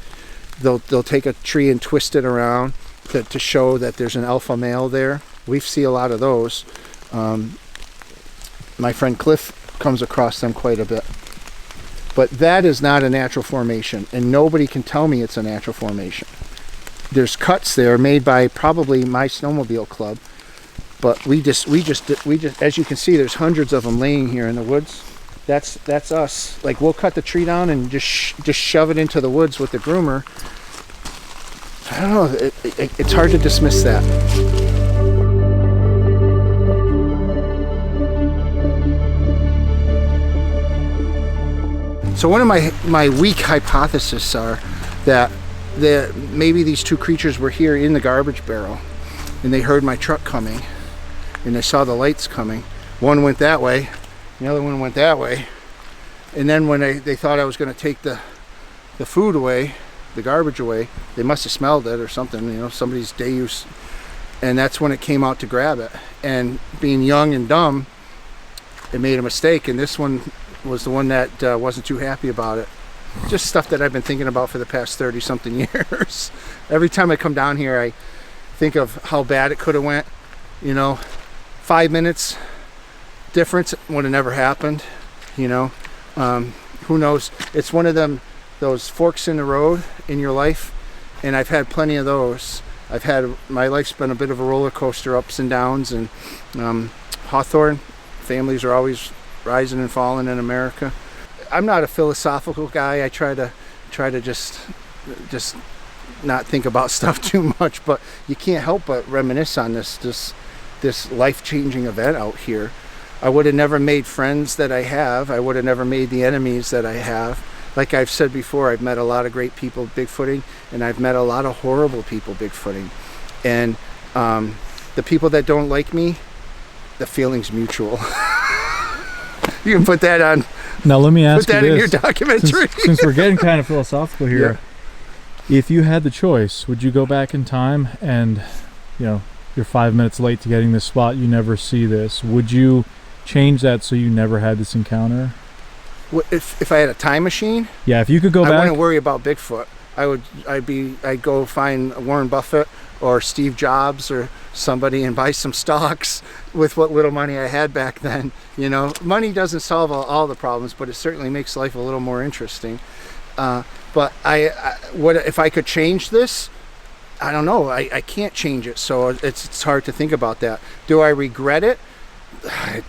They'll take a tree and twist it around to show that there's an alpha male there. We see a lot of those. My friend Cliff comes across them quite a bit. But that is not a natural formation, and nobody can tell me it's a natural formation. There's cuts there made by probably my snowmobile club, but we just as you can see, there's hundreds of them laying here in the woods. That's us. Like, we'll cut the tree down and just shove it into the woods with the groomer. I don't know. It's hard to dismiss that. So one of my weak hypotheses are that maybe these two creatures were here in the garbage barrel, and they heard my truck coming, and they saw the lights coming. One went that way, the other one went that way, and then when they thought I was going to take the food away, the garbage away, they must have smelled it or something, somebody's day use, and that's when it came out to grab it. And being young and dumb, it made a mistake, and this one was the one that wasn't too happy about it. Just stuff that I've been thinking about for the past 30 something years. Every time I come down here, I think of how bad it could have went. 5 minutes difference would have never happened. Who knows? It's one of those forks in the road in your life, and I've had plenty of those. My life's been a bit of a roller coaster, ups and downs, and Hawthorne, families are always rising and falling in America. I'm not a philosophical guy. I try to just not think about stuff too much, but you can't help but reminisce on this life-changing event out here. I would have never made friends that I have. I would have never made the enemies that I have. Like I've said before, I've met a lot of great people bigfooting, and I've met a lot of horrible people bigfooting. And the people that don't like me, the feeling's mutual. You can put that on. Now let me ask put that you this. in your documentary. Since we're getting kind of philosophical here, if you had the choice, would you go back in time and, you're 5 minutes late to getting this spot, you never see this, would you change that so you never had this encounter? If I had a time machine? Yeah, if you could go back. I wouldn't worry about Bigfoot. I'd go find Warren Buffett or Steve Jobs or somebody and buy some stocks with what little money I had back then. Money doesn't solve all the problems, but it certainly makes life a little more interesting. But what if I could change this? I don't know. I can't change it, so it's hard to think about that. Do I regret it?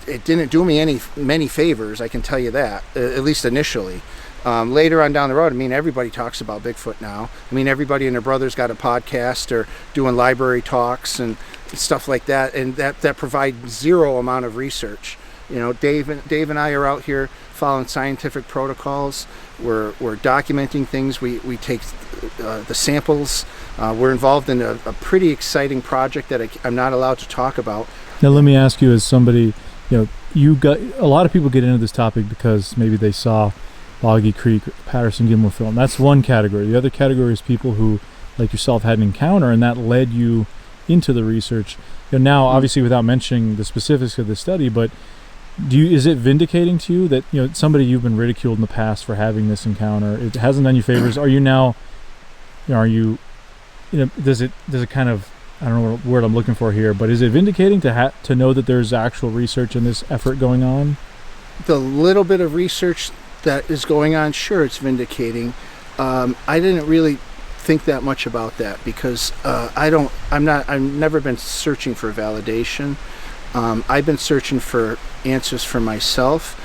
It didn't do me many favors, I can tell you that, at least initially. Later on down the road, everybody talks about Bigfoot now. Everybody and their brother's got a podcast or doing library talks and stuff like that, and that provide zero amount of research. Dave and I are out here following scientific protocols. We're documenting things. We take the samples. We're involved in a pretty exciting project that I'm not allowed to talk about. Now let me ask you, as somebody, you got a lot of people get into this topic because maybe they saw Boggy Creek, Patterson Gimel film. That's one category. The other category is people who, like yourself, had an encounter and that led you into the research. Now, obviously, without mentioning the specifics of the study, but is it vindicating to you that somebody you've been ridiculed in the past for having this encounter, it hasn't done you favors? Are you now? Does it kind of, I don't know what word I'm looking for here, but is it vindicating to know that there's actual research in this effort going on? The little bit of research that is going on, sure, it's vindicating. I didn't really think that much about that because I've never been searching for validation. I've been searching for answers for myself,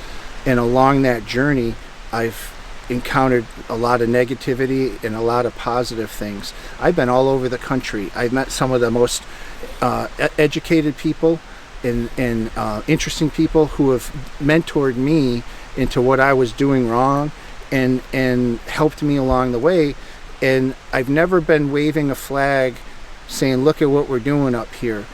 and along that journey, I've encountered a lot of negativity and a lot of positive things. I've been all over the country. I've met some of the most educated people and interesting people who have mentored me into what I was doing wrong and helped me along the way. And I've never been waving a flag saying, look at what we're doing up here.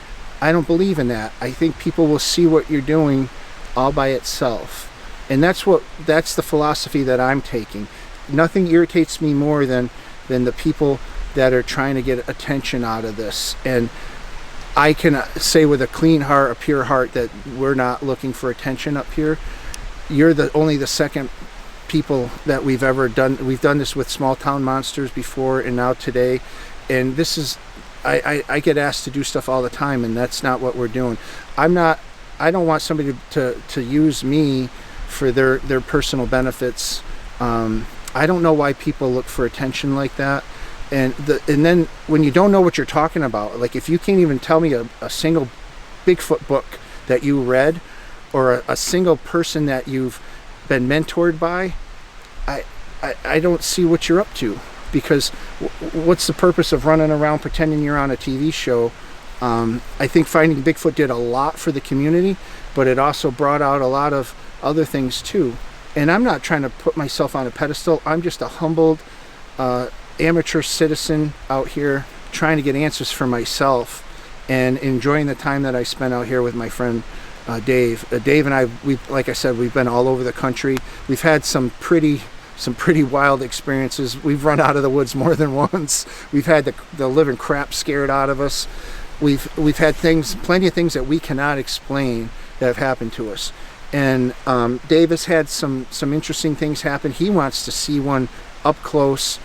I don't believe in that. I think people will see what you're doing all by itself. And that's the philosophy that I'm taking. Nothing irritates me more than the people that are trying to get attention out of this. And I can say with a clean heart, a pure heart, that we're not looking for attention up here. You're only the second people that we've ever done. We've done this with small town monsters before and now today. And this is, I get asked to do stuff all the time, and that's not what we're doing. I don't want somebody to use me for their personal benefits. I don't know why people look for attention like that. And then when you don't know what you're talking about, like if you can't even tell me a single Bigfoot book that you read or a single person that you've been mentored by, I don't see what you're up to. Because what's the purpose of running around pretending you're on a TV show? I think Finding Bigfoot did a lot for the community, but it also brought out a lot of other things too. And I'm not trying to put myself on a pedestal. I'm just a humbled amateur citizen out here trying to get answers for myself and enjoying the time that I spent out here with my friend Dave. Dave and I, like I said, we've been all over the country. We've had some pretty wild experiences. We've run out of the woods more than once. We've had the living crap scared out of us. We've had plenty of things that we cannot explain that have happened to us. And Dave has had some interesting things happen. He wants to see one up close.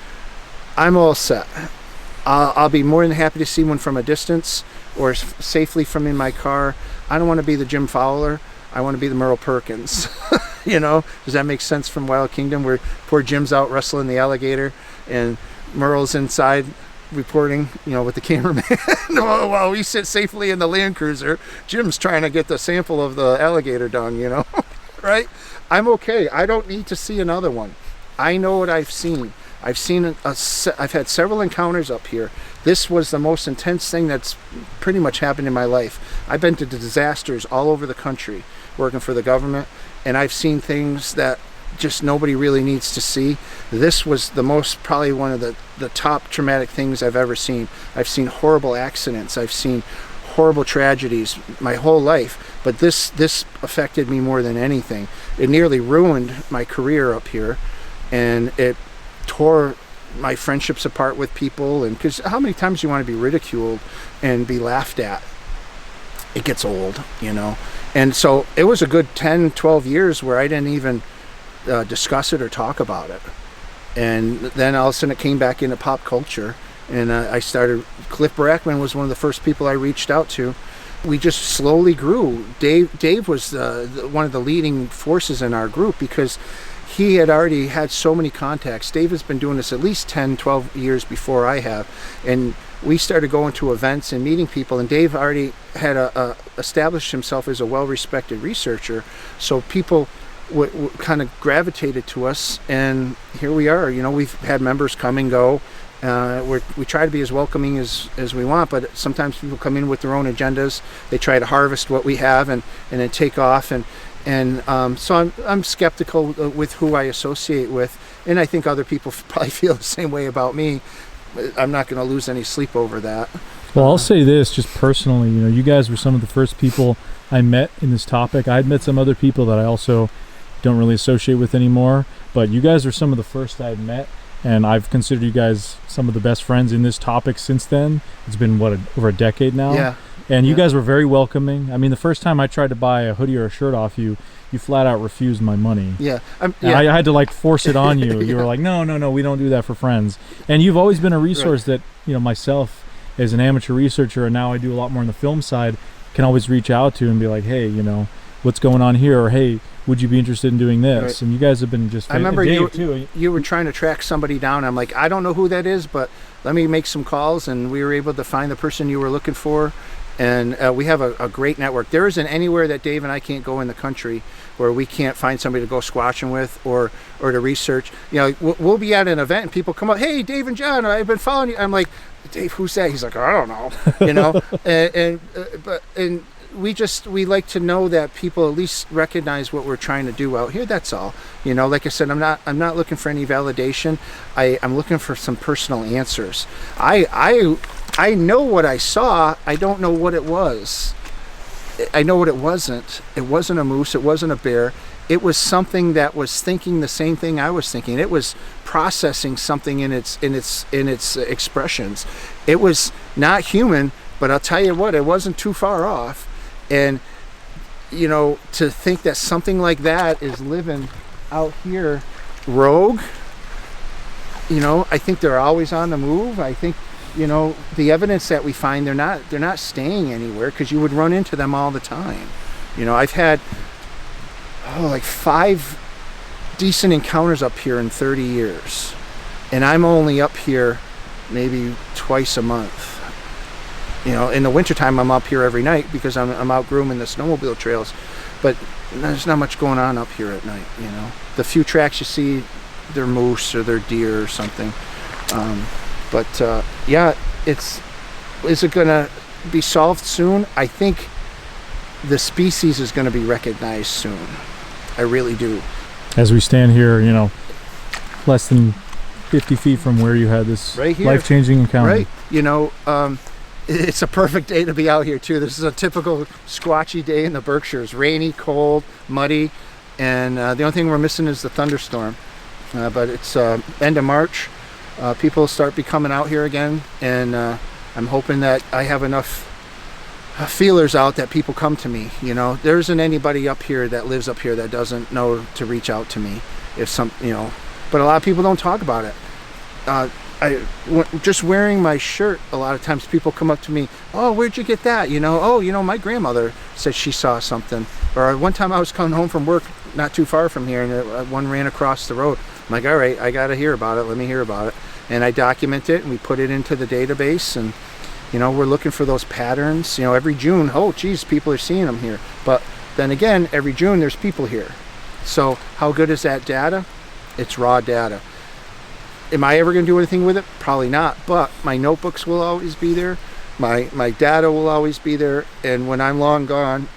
I'm all set. I'll be more than happy to see one from a distance or safely from in my car. I don't want to be the Jim Fowler. I want to be the Merle Perkins. Does that make sense from Wild Kingdom, where poor Jim's out wrestling the alligator and Merle's inside reporting, with the cameraman while we sit safely in the Land Cruiser. Jim's trying to get the sample of the alligator dung, right? I'm okay. I don't need to see another one. I know what I've seen. I've had several encounters up here. This was the most intense thing that's pretty much happened in my life. I've been to disasters all over the country working for the government, and I've seen things that just nobody really needs to see. This was probably one of the top traumatic things I've ever seen. I've seen horrible accidents. I've seen horrible tragedies my whole life, but this affected me more than anything. It nearly ruined my career up here, and it tore my friendships apart with people. And because how many times do you want to be ridiculed and be laughed at? It gets old, you know. And so it was a good 10, 12 years where I didn't even discuss it or talk about it. And then all of a sudden it came back into pop culture, and I started. Cliff Barackman was one of the first people I reached out to. We just slowly grew. Dave was one of the leading forces in our group because he had already had so many contacts. Dave has been doing this at least 10, 12 years before I have, and we started going to events and meeting people, and Dave already had established himself as a well-respected researcher, so people kind of gravitated to us, and here we are. You know, we've had members come and go. We try to be as welcoming as we want, but sometimes people come in with their own agendas. They try to harvest what we have and then take off, and so I'm skeptical with who I associate with, and I think other people probably feel the same way about me. I'm not going to lose any sleep over that. Well, I'll say this just personally, you know, you guys were some of the first people I met in this topic. I'd met some other people that I also don't really associate with anymore, but you guys are some of the first I've met, and I've considered you guys some of the best friends in this topic since then. It's been over a decade now. Yeah. And you guys were very welcoming. I mean, the first time I tried to buy a hoodie or a shirt off you, you flat out refused my money. Yeah. I had to like force it on you. You were like, no, we don't do that for friends. And you've always been a resource that, you know, myself as an amateur researcher, and now I do a lot more on the film side, can always reach out to and be like, hey, you know, what's going on here? Or, hey, would you be interested in doing this? Right. And you guys have been just... I remember you were trying to track somebody down. I'm like, I don't know who that is, but let me make some calls, and we were able to find the person you were looking for. And we have a great network. There isn't anywhere that Dave and I can't go in the country where we can't find somebody to go squatching with or to research. You know, we'll be at an event and people come up, hey, Dave and John, I've been following you. I'm like, Dave, who's that? He's like, I don't know. You know, and we like to know that people at least recognize what we're trying to do out here. That's all. You know, like I said, I'm not looking for any validation. I'm looking for some personal answers. I know what I saw. I don't know what it was. I know what it wasn't. It wasn't a moose. It wasn't a bear. It was something that was thinking the same thing I was thinking. It was processing something in its expressions. It was not human, but I'll tell you what, it wasn't too far off. And you know, to think that something like that is living out here rogue, you know, I think they're always on the move. I think, you know, the evidence that we find, they're not staying anywhere, because you would run into them all the time. You know, I've had like 5 decent encounters up here in 30 years, and I'm only up here maybe twice a month. You know, in the wintertime I'm up here every night because I'm out grooming the snowmobile trails, but there's not much going on up here at night. You know, the few tracks you see, they're moose or they're deer or something. Yeah, is it gonna be solved soon? I think the species is gonna be recognized soon. I really do. As we stand here, you know, less than 50 feet from where you had this right here, life-changing encounter. Right. You know, it's a perfect day to be out here too. This is a typical squatchy day in the Berkshires. Rainy, cold, muddy, and the only thing we're missing is the thunderstorm. But it's end of March. People start coming out here again, and I'm hoping that I have enough feelers out that people come to me. You know, there isn't anybody up here that lives up here that doesn't know to reach out to me if but a lot of people don't talk about it. Just wearing my shirt, a lot of times people come up to me, oh, where'd you get that? You know, oh, you know, my grandmother said she saw something. Or one time I was coming home from work not too far from here, and one ran across the road. I'm like, all right, I got to hear about it. Let me hear about it. And I document it, and we put it into the database, and you know, we're looking for those patterns. You know, every June, oh, geez, people are seeing them here. But then again, every June there's people here. So how good is that data? It's raw data. Am I ever going to do anything with it? Probably not. But my notebooks will always be there. My data will always be there. And when I'm long gone,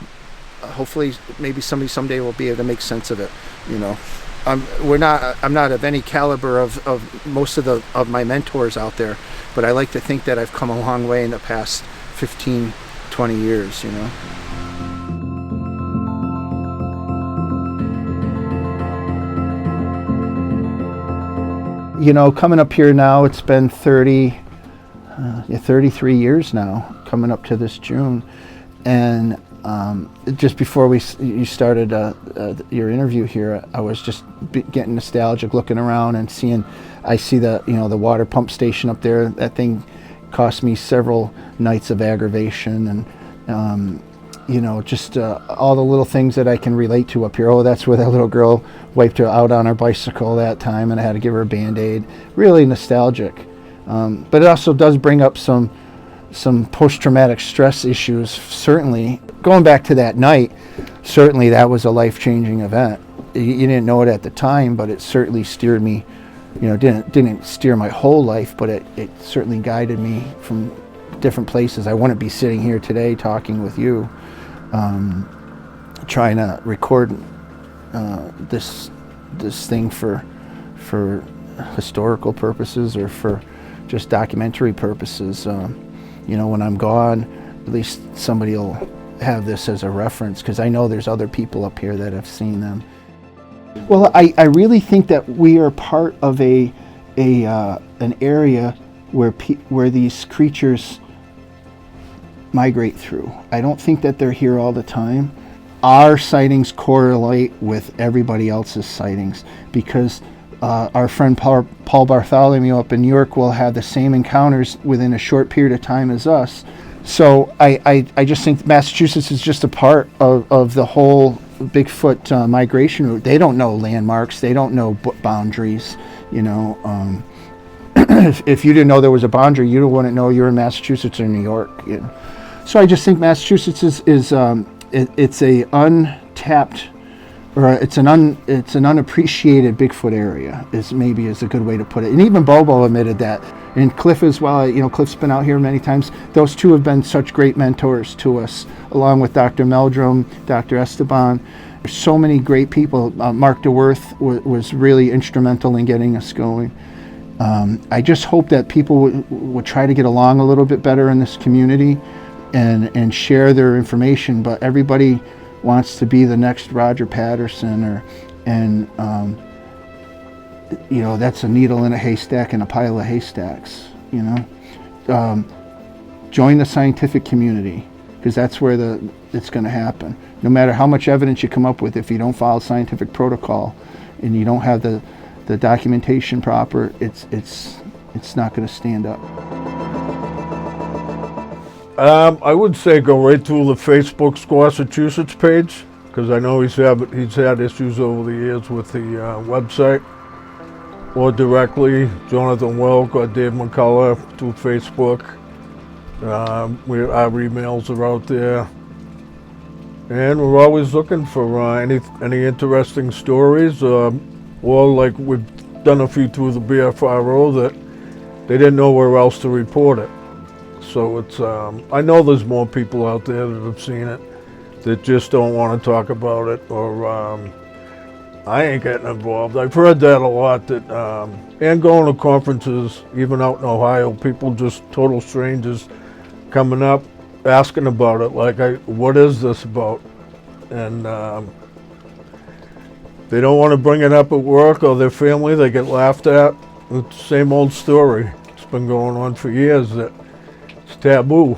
hopefully maybe somebody someday will be able to make sense of it. You know, I'm not of any caliber of most of my mentors out there, but I like to think that I've come a long way in the past 15, 20 years, you know. You know, coming up here now, it's been 33 years now, coming up to this June. And just before you started your interview here, I was just getting nostalgic, looking around and I see the water pump station up there. That thing cost me several nights of aggravation, and just all the little things that I can relate to up here. Oh, that's where that little girl wiped her out on her bicycle that time, and I had to give her a Band-Aid. Really nostalgic, but it also does bring up some post-traumatic stress issues. Certainly, going back to that night, certainly that was a life-changing event. You didn't know it at the time, but it certainly steered me. Didn't steer my whole life, but it certainly guided me from different places. I wouldn't be sitting here today talking with you, trying to record this thing for historical purposes or for just documentary purposes. When I'm gone, at least somebody will have this as a reference, because I know there's other people up here that have seen them. Well, I really think that we are part of an area where these creatures migrate through. I don't think that they're here all the time. Our sightings correlate with everybody else's sightings, because our friend Paul Bartholomew up in New York will have the same encounters within a short period of time as us. So I just think Massachusetts is just a part of the whole Bigfoot migration route. They don't know landmarks. They don't know boundaries. If you didn't know there was a boundary, you wouldn't know you're in Massachusetts or New York. So I just think Massachusetts is it's a untapped, or it's an unappreciated Bigfoot area, is a good way to put it. And even Bobo admitted that. And Cliff as well. Cliff's been out here many times. Those two have been such great mentors to us, along with Dr. Meldrum, Dr. Esteban. There's so many great people. Mark DeWorth was really instrumental in getting us going. I just hope that people would try to get along a little bit better in this community and share their information. But everybody wants to be the next Roger Patterson, that's a needle in a haystack and a pile of haystacks. Join the scientific community, because that's where it's going to happen. No matter how much evidence you come up with, if you don't follow scientific protocol and you don't have the documentation proper, it's not going to stand up. I would say go right to the Facebook Squatchachusetts page, because I know he's had issues over the years with the website, or directly Jonathan Wilk or Dave McCullough through Facebook. Our emails are out there, and we're always looking for any interesting stories, or like we've done a few through the BFRO that they didn't know where else to report it. So it's I know there's more people out there that have seen it that just don't want to talk about it, or I ain't getting involved. I've heard that a lot, that and going to conferences, even out in Ohio, people, just total strangers, coming up asking about it, like, what is this about? And they don't want to bring it up at work or their family. They get laughed at. It's the same old story. It's been going on for years, that it's taboo.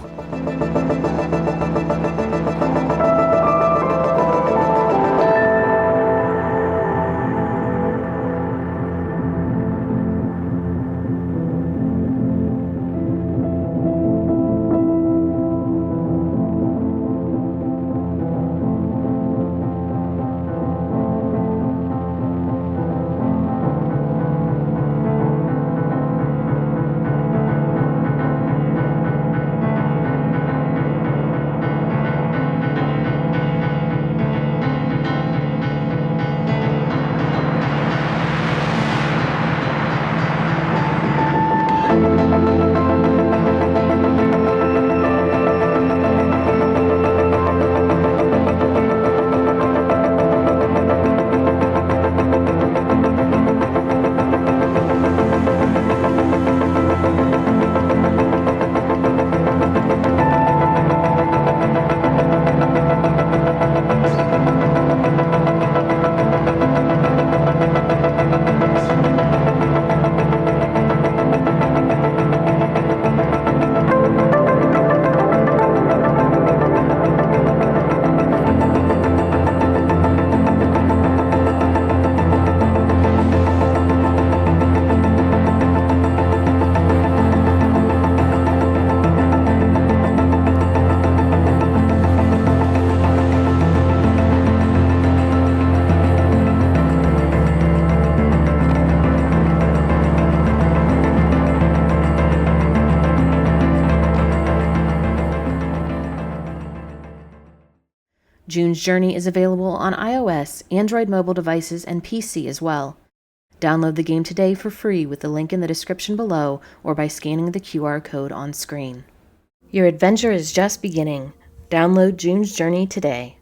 June's Journey is available on iOS, Android mobile devices, and PC as well. Download the game today for free with the link in the description below or by scanning the QR code on screen. Your adventure is just beginning. Download June's Journey today.